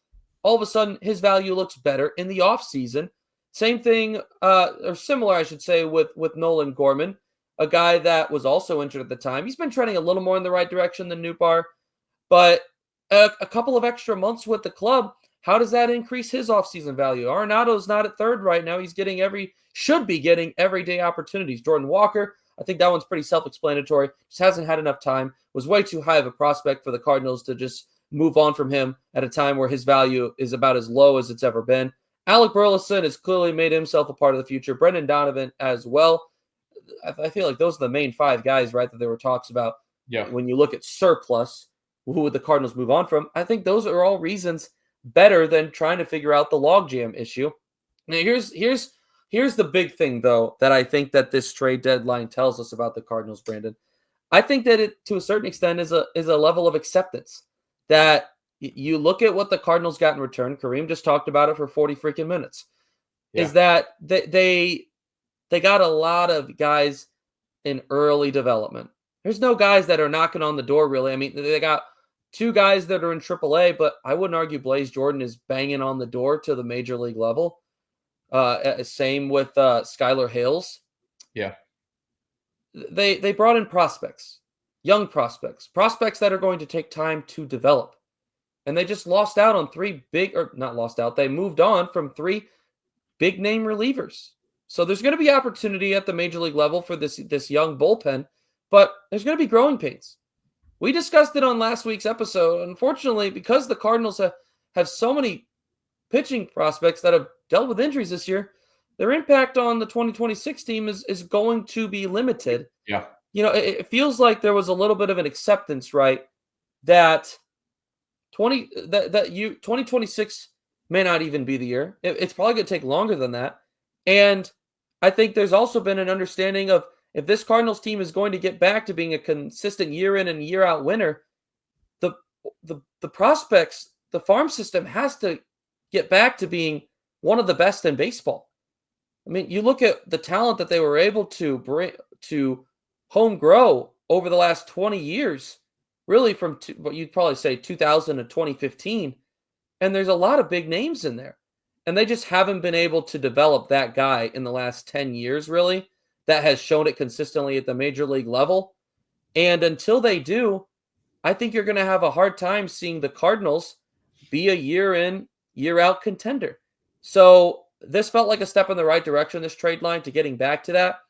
All of a sudden, his value looks better in the offseason. Same thing, or similar, I should say, with Nolan Gorman, a guy that was also injured at the time. He's been trending a little more in the right direction than Nootbaar, but a couple of extra months with the club, how does that increase his offseason value? Arenado's not at third right now. He's should be getting everyday opportunities. Jordan Walker, I think that one's pretty self-explanatory. Just hasn't had enough time. Was way too high of a prospect for the Cardinals to just move on from him at a time where his value is about as low as it's ever been. Alec Burleson has clearly made himself a part of the future. Brendan Donovan as well. I feel like those are the main 5 guys, right, that there were talks about. Yeah. When you look at surplus, who would the Cardinals move on from? I think those are all reasons better than trying to figure out the logjam issue. Now, here's the big thing, though, that I think that this trade deadline tells us about the Cardinals, Brandon. I think that it, to a certain extent, is a level of acceptance that you look at what the Cardinals got in return. Kareem just talked about it for 40 freaking minutes. Yeah. Is that they got a lot of guys in early development. There's no guys that are knocking on the door, really. I mean, they got 2 guys that are in AAA, but I wouldn't argue Blaze Jordan is banging on the door to the major league level. Same with Skylar Hales. Yeah. They brought in prospects, young prospects that are going to take time to develop. And they just lost out on 3 big, or not lost out, they moved on from 3 big name relievers. So there's going to be opportunity at the major league level for this young bullpen, but there's going to be growing pains. We discussed it on last week's episode. Unfortunately, because the Cardinals have so many pitching prospects that have dealt with injuries this year, their impact on the 2026 team is going to be limited. Yeah. It feels like there was a little bit of an acceptance, right, that 2026 may not even be the year. It's probably going to take longer than that. And I think there's also been an understanding of if this Cardinals team is going to get back to being a consistent year in and year out winner, the prospects, the farm system has to get back to being one of the best in baseball. I mean, you look at the talent that they were able to bring to home grow over the last 20 years, really from what you'd probably say 2000 to 2015. And there's a lot of big names in there. And they just haven't been able to develop that guy in the last 10 years, really, that has shown it consistently at the major league level. And until they do, I think you're going to have a hard time seeing the Cardinals be a year in, year out contender. So this felt like a step in the right direction, this trade line, to getting back to that.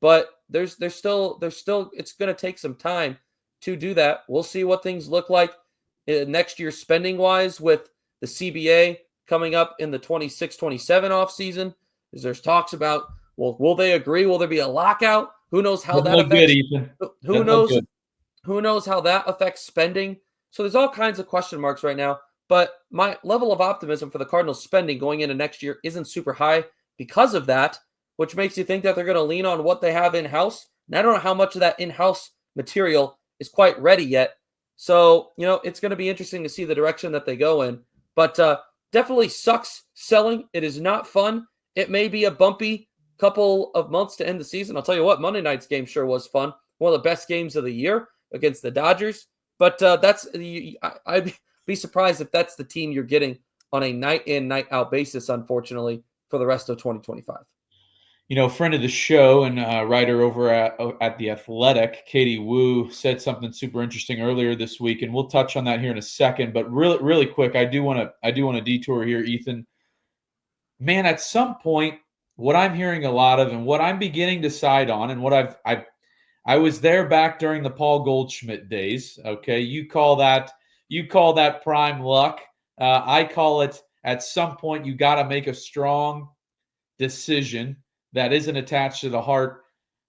But there's still it's going to take some time to do that. We'll see what things look like next year spending wise with the CBA coming up in the 26-27 offseason. There's talks about, well, will they agree? Will there be a lockout? Who knows how that affects? Who knows how that affects spending? So there's all kinds of question marks right now. But my level of optimism for the Cardinals spending going into next year isn't super high because of that, which makes you think that they're going to lean on what they have in-house. And I don't know how much of that in-house material is quite ready yet. So, it's going to be interesting to see the direction that they go in. But definitely sucks selling. It is not fun. It may be a bumpy couple of months to end the season. I'll tell you what, Monday night's game sure was fun. One of the best games of the year against the Dodgers. But I'd be surprised if that's the team you're getting on a night in, night out basis, unfortunately, for the rest of 2025. Friend of the show and writer over at The Athletic, Katie Wu, said something super interesting earlier this week, and we'll touch on that here in a second. But really, really quick, I do want to detour here, Ethan. Man, at some point, what I'm hearing a lot of, and what I'm beginning to side on, and what I was there back during the Paul Goldschmidt days. Okay, you call that prime luck. I call it, at some point you got to make a strong decision that isn't attached to the heart.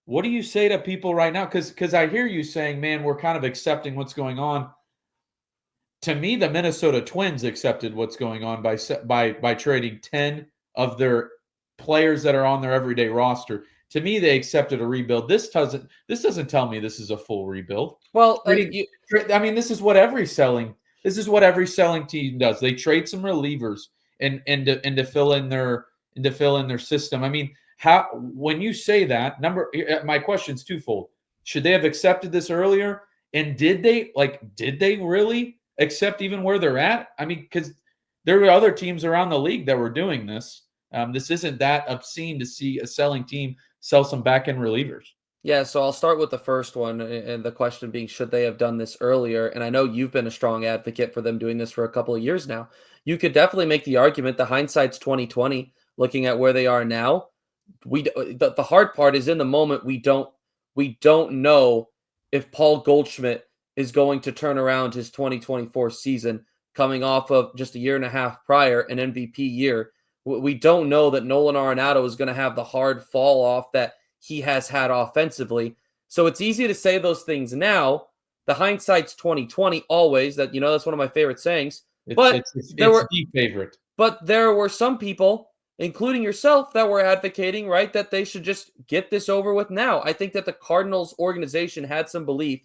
What do you say to people right now? Because I hear you saying, man, we're kind of accepting what's going on. to me, the Minnesota Twins accepted what's going on by trading 10 of their players that are on their everyday roster. To me, they accepted a rebuild. This doesn't tell me this is a full rebuild. Well, I mean, this is what every selling team does. They trade some relievers and to fill in their system. I mean, when you say that, my question's twofold. Should they have accepted this earlier? And did they really accept even where they're at? I mean, because there were other teams around the league that were doing this. This isn't that obscene to see a selling team sell some back-end relievers. Yeah, so I'll start with the first one, and the question being, should they have done this earlier? And I know you've been a strong advocate for them doing this for a couple of years now. You could definitely make the argument that hindsight's 2020, looking at where they are now. The hard part is in the moment we don't know if Paul Goldschmidt is going to turn around his 2024 season coming off of just a year and a half prior, an MVP year. We don't know that Nolan Arenado is going to have the hard fall off that he has had offensively. So it's easy to say those things now. The hindsight's 2020 always. That's one of my favorite sayings. It's the favorite. But there were some people, including yourself, that were advocating, right, that they should just get this over with now. I think that the Cardinals organization had some belief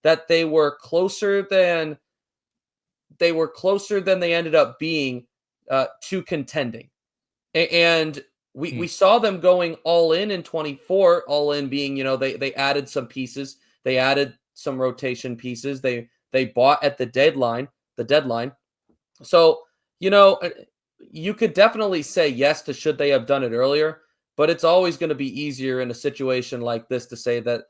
that they were closer than they ended up being to contending. And we saw them going all in 24, all in being, they added some pieces. They added some rotation pieces. They bought at the deadline. So, you could definitely say yes to should they have done it earlier, but it's always going to be easier in a situation like this to say that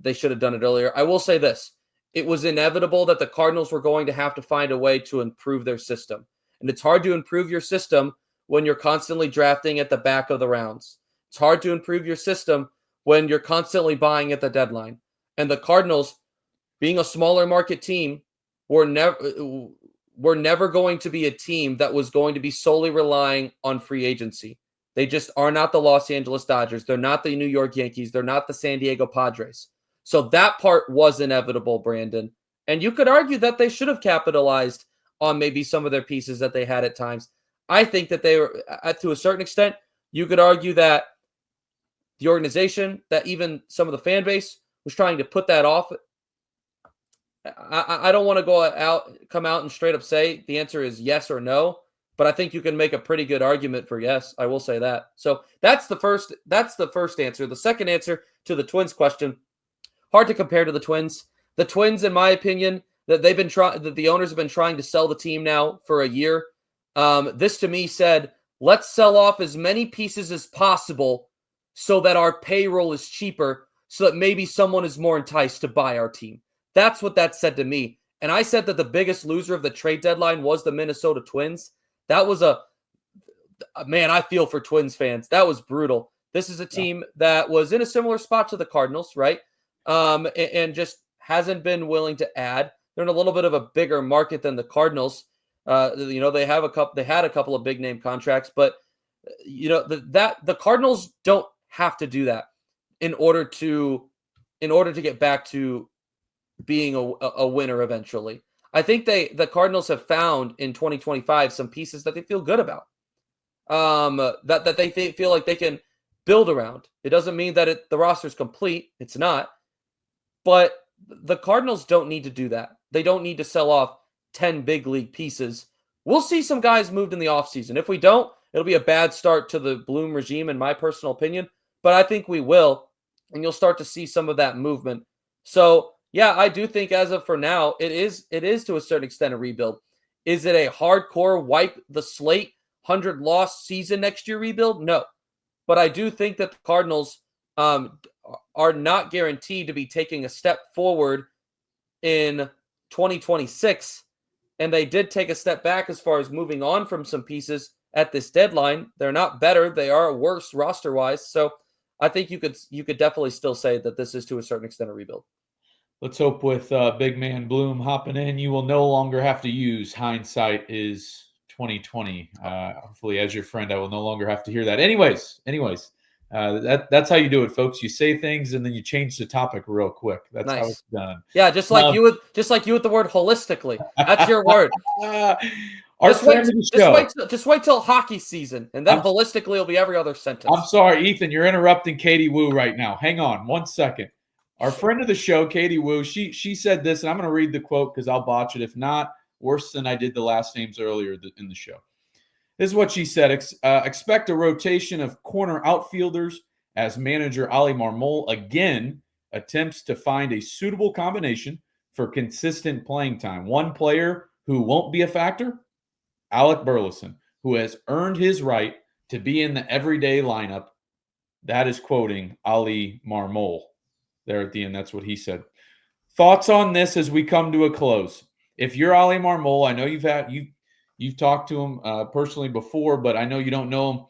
they should have done it earlier. I will say this. It was inevitable that the Cardinals were going to have to find a way to improve their system. And it's hard to improve your system when you're constantly drafting at the back of the rounds. It's hard to improve your system when you're constantly buying at the deadline. And the Cardinals, being a smaller market team, were never going to be a team that was going to be solely relying on free agency. They just are not the Los Angeles Dodgers. They're not the New York Yankees. They're not the San Diego Padres. So that part was inevitable, Brandon. And you could argue that they should have capitalized on maybe some of their pieces that they had at times. I think that they were, to a certain extent, you could argue that the organization, that even some of the fan base was trying to put that off. I don't want to come out and straight up say the answer is yes or no, but I think you can make a pretty good argument for yes. I will say that. So that's the first answer. The second answer to the Twins question, hard to compare to the Twins. The Twins, in my opinion, that the owners have been trying to sell the team now for a year. This to me said, let's sell off as many pieces as possible so that our payroll is cheaper, so that maybe someone is more enticed to buy our team. That's what that said to me. And I said that the biggest loser of the trade deadline was the Minnesota Twins. That was man, I feel for Twins fans. That was brutal. This is a team that was in a similar spot to the Cardinals, right? And just hasn't been willing to add. They're in a little bit of a bigger market than the Cardinals. They had a couple of big name contracts, but the Cardinals don't have to do that in order to get back to being a winner eventually. I think the Cardinals have found in 2025 some pieces that they feel good about, that they feel like they can build around. It doesn't mean that the roster is complete. It's not. But the Cardinals don't need to do that. They don't need to sell off 10 big league pieces. We'll see some guys moved in the offseason. If we don't, it'll be a bad start to the Bloom regime, in my personal opinion. But I think we will, and you'll start to see some of that movement. So, yeah, I do think as of for now, it is to a certain extent a rebuild. Is it a hardcore wipe the slate 100-loss season next year rebuild? No. But I do think that the Cardinals are not guaranteed to be taking a step forward in 2026. And they did take a step back as far as moving on from some pieces at this deadline. They're not better. They are worse roster-wise. So I think you could definitely still say that this is to a certain extent a rebuild. Let's hope with big man Bloom hopping in, you will no longer have to use hindsight is 2020. Hopefully, as your friend, I will no longer have to hear that. Anyways, That's how you do it, folks. You say things and then you change the topic real quick. That's how it's done. Yeah, just like you with the word holistically. That's your word. Our friend of the show. Just wait till hockey season, and then holistically will be every other sentence. I'm sorry, Ethan, you're interrupting Katie Wu right now. Hang on 1 second. Our friend of the show, Katie Wu, she said this, and I'm going to read the quote because I'll botch it. If not, worse than I did the last names earlier in the show. This is what she said. Expect a rotation of corner outfielders as manager Oli Marmol again attempts to find a suitable combination for consistent playing time. One player who won't be a factor, Alec Burleson, who has earned his right to be in the everyday lineup. That is quoting Oli Marmol there at the end. That's what he said. Thoughts on this as we come to a close? If you're Oli Marmol, I know you've talked to him personally before, but I know you don't know him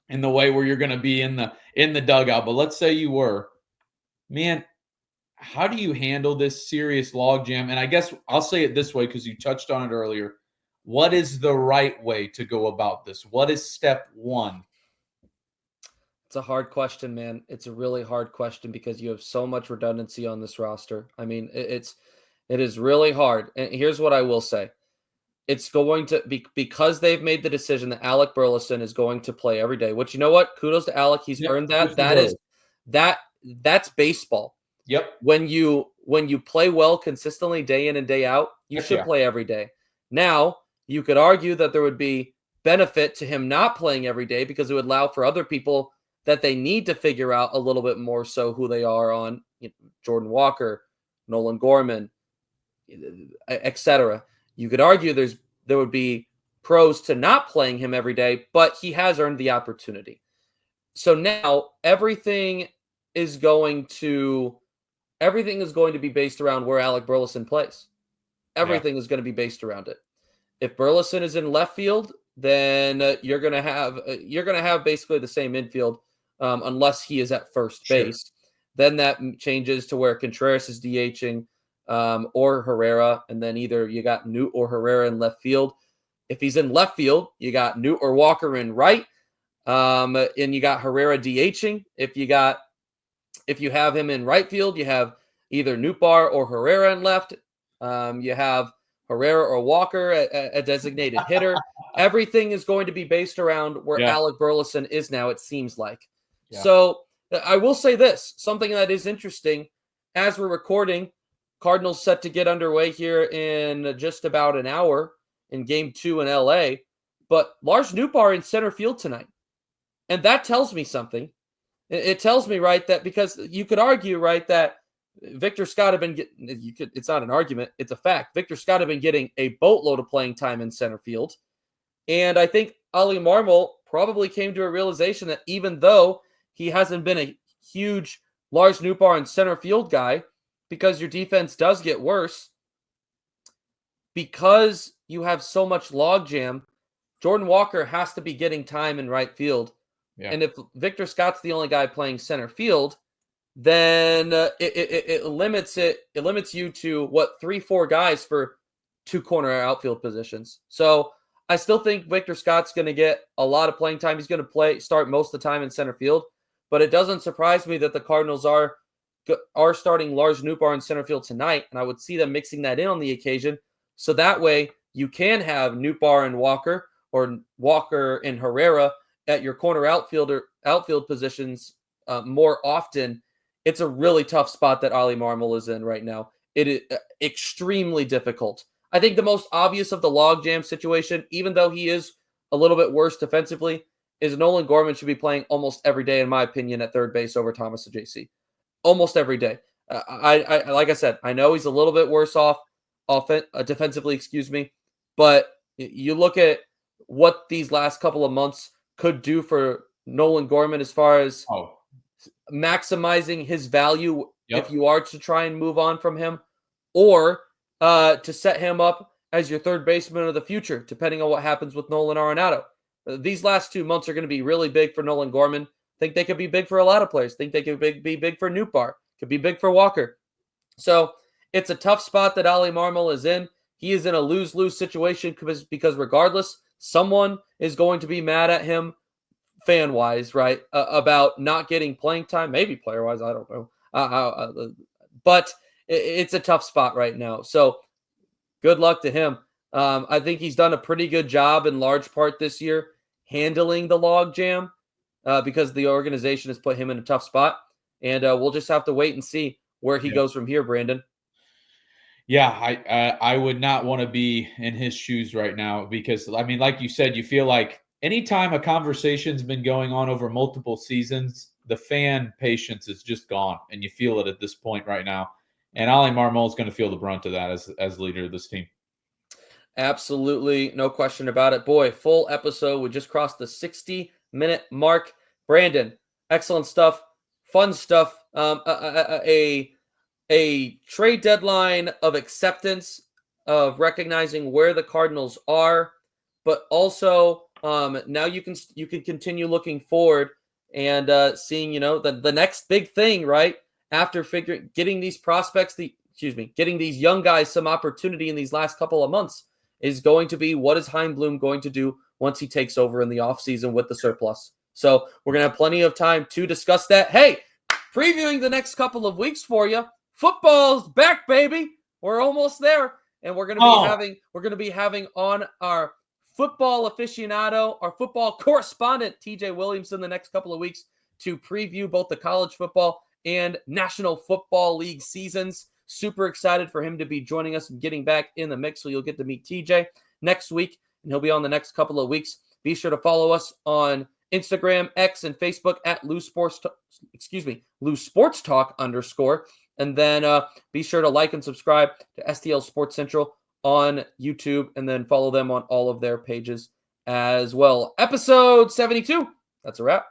in the way where you're going to be in the dugout. But let's say you were, man. How do you handle this serious logjam? And I guess I'll say it this way because you touched on it earlier. What is the right way to go about this? What is step one? It's a hard question, man. It's a really hard question because you have so much redundancy on this roster. I mean, it is really hard. And here's what I will say. It's going to be because they've made the decision that Alec Burleson is going to play every day, which, you know what? Kudos to Alec. He's earned that. That's baseball. Yep. When you play well consistently day in and day out, you should play every day. Now, you could argue that there would be benefit to him not playing every day because it would allow for other people that they need to figure out a little bit more so who they are on, Jordan Walker, Nolan Gorman, etc. You could argue there would be pros to not playing him every day, but he has earned the opportunity. So now everything is going to be based around where Alec Burleson plays. Everything is going to be based around it. If Burleson is in left field, then you're going to have basically the same infield unless he is at first base. Then that changes to where Contreras is DHing or Herrera, and then either you got Newt or Herrera in left field. If he's in left field, you got Newt or Walker in right, and you got Herrera DHing. If you have him in right field, you have either Nootbaar or Herrera in left. You have Herrera or Walker, a designated hitter. Everything is going to be based around where Alec Burleson is now, it seems like. Yeah. So I will say this, something that is interesting. As we're recording, Cardinals set to get underway here in just about an hour in Game 2 in LA. But Lars Nootbaar in center field tonight. And that tells me something. It tells me, right, that because you could argue, right, that Victor Scott have been getting, it's not an argument, it's a fact. Victor Scott have been getting a boatload of playing time in center field. And I think Oli Marmol probably came to a realization that even though he hasn't been a huge Lars Nootbaar in center field guy, because your defense does get worse, because you have so much logjam, Jordan Walker has to be getting time in right field. Yeah. And if Victor Scott's the only guy playing center field, then it limits you to 3-4 guys for 2 corner outfield positions. So I still think Victor Scott's going to get a lot of playing time. He's going to start most of the time in center field, but it doesn't surprise me that the Cardinals are starting Lars Nootbaar in center field tonight, and I would see them mixing that in on the occasion. So that way you can have Nootbaar and Walker or Walker and Herrera at your corner outfield positions more often. It's a really tough spot that Oli Marmol is in right now. It is extremely difficult. I think the most obvious of the logjam situation, even though he is a little bit worse defensively, is Nolan Gorman should be playing almost every day, in my opinion, at third base over Thomas JC. Almost every day. I like I said, I know he's a little bit worse off defensively, but you look at what these last couple of months could do for Nolan Gorman as far as maximizing his value if you are to try and move on from him, or to set him up as your third baseman of the future, depending on what happens with Nolan Arenado. These last 2 months are going to be really big for Nolan Gorman. Think they could be big for a lot of players. Think they could be big for Nootbaar. Could be big for Walker. So it's a tough spot that Oli Marmol is in. He is in a lose-lose situation because regardless, someone is going to be mad at him fan-wise, right, about not getting playing time, maybe player-wise, I don't know. But it's a tough spot right now. So good luck to him. I think he's done a pretty good job in large part this year handling the logjam because the organization has put him in a tough spot. And we'll just have to wait and see where he goes from here, Brandon. Yeah, I would not want to be in his shoes right now because, I mean, like you said, you feel like anytime a conversation's been going on over multiple seasons, the fan patience is just gone, and you feel it at this point right now. And Oli Marmol is going to feel the brunt of that as leader of this team. Absolutely, no question about it. Boy, full episode. We just crossed the 60-minute mark. Brandon, excellent stuff, fun stuff. A trade deadline of acceptance, of recognizing where the Cardinals are, but also now you can continue looking forward and seeing the next big thing, right? After getting these prospects, getting these young guys some opportunity in these last couple of months is going to be what is Heimblum going to do once he takes over in the offseason with the surplus. So we're going to have plenty of time to discuss that. Hey, previewing the next couple of weeks for you. Football's back, baby. We're almost there. And we're going to be having on our football aficionado, our football correspondent, TJ Williamson, the next couple of weeks to preview both the college football and National Football League seasons. Super excited for him to be joining us and getting back in the mix. So you'll get to meet TJ next week, and he'll be on the next couple of weeks. Be sure to follow us on Instagram, X, and Facebook at Lou Sports Talk _. And then be sure to like and subscribe to STL Sports Central on YouTube, and then follow them on all of their pages as well. Episode 72. That's a wrap.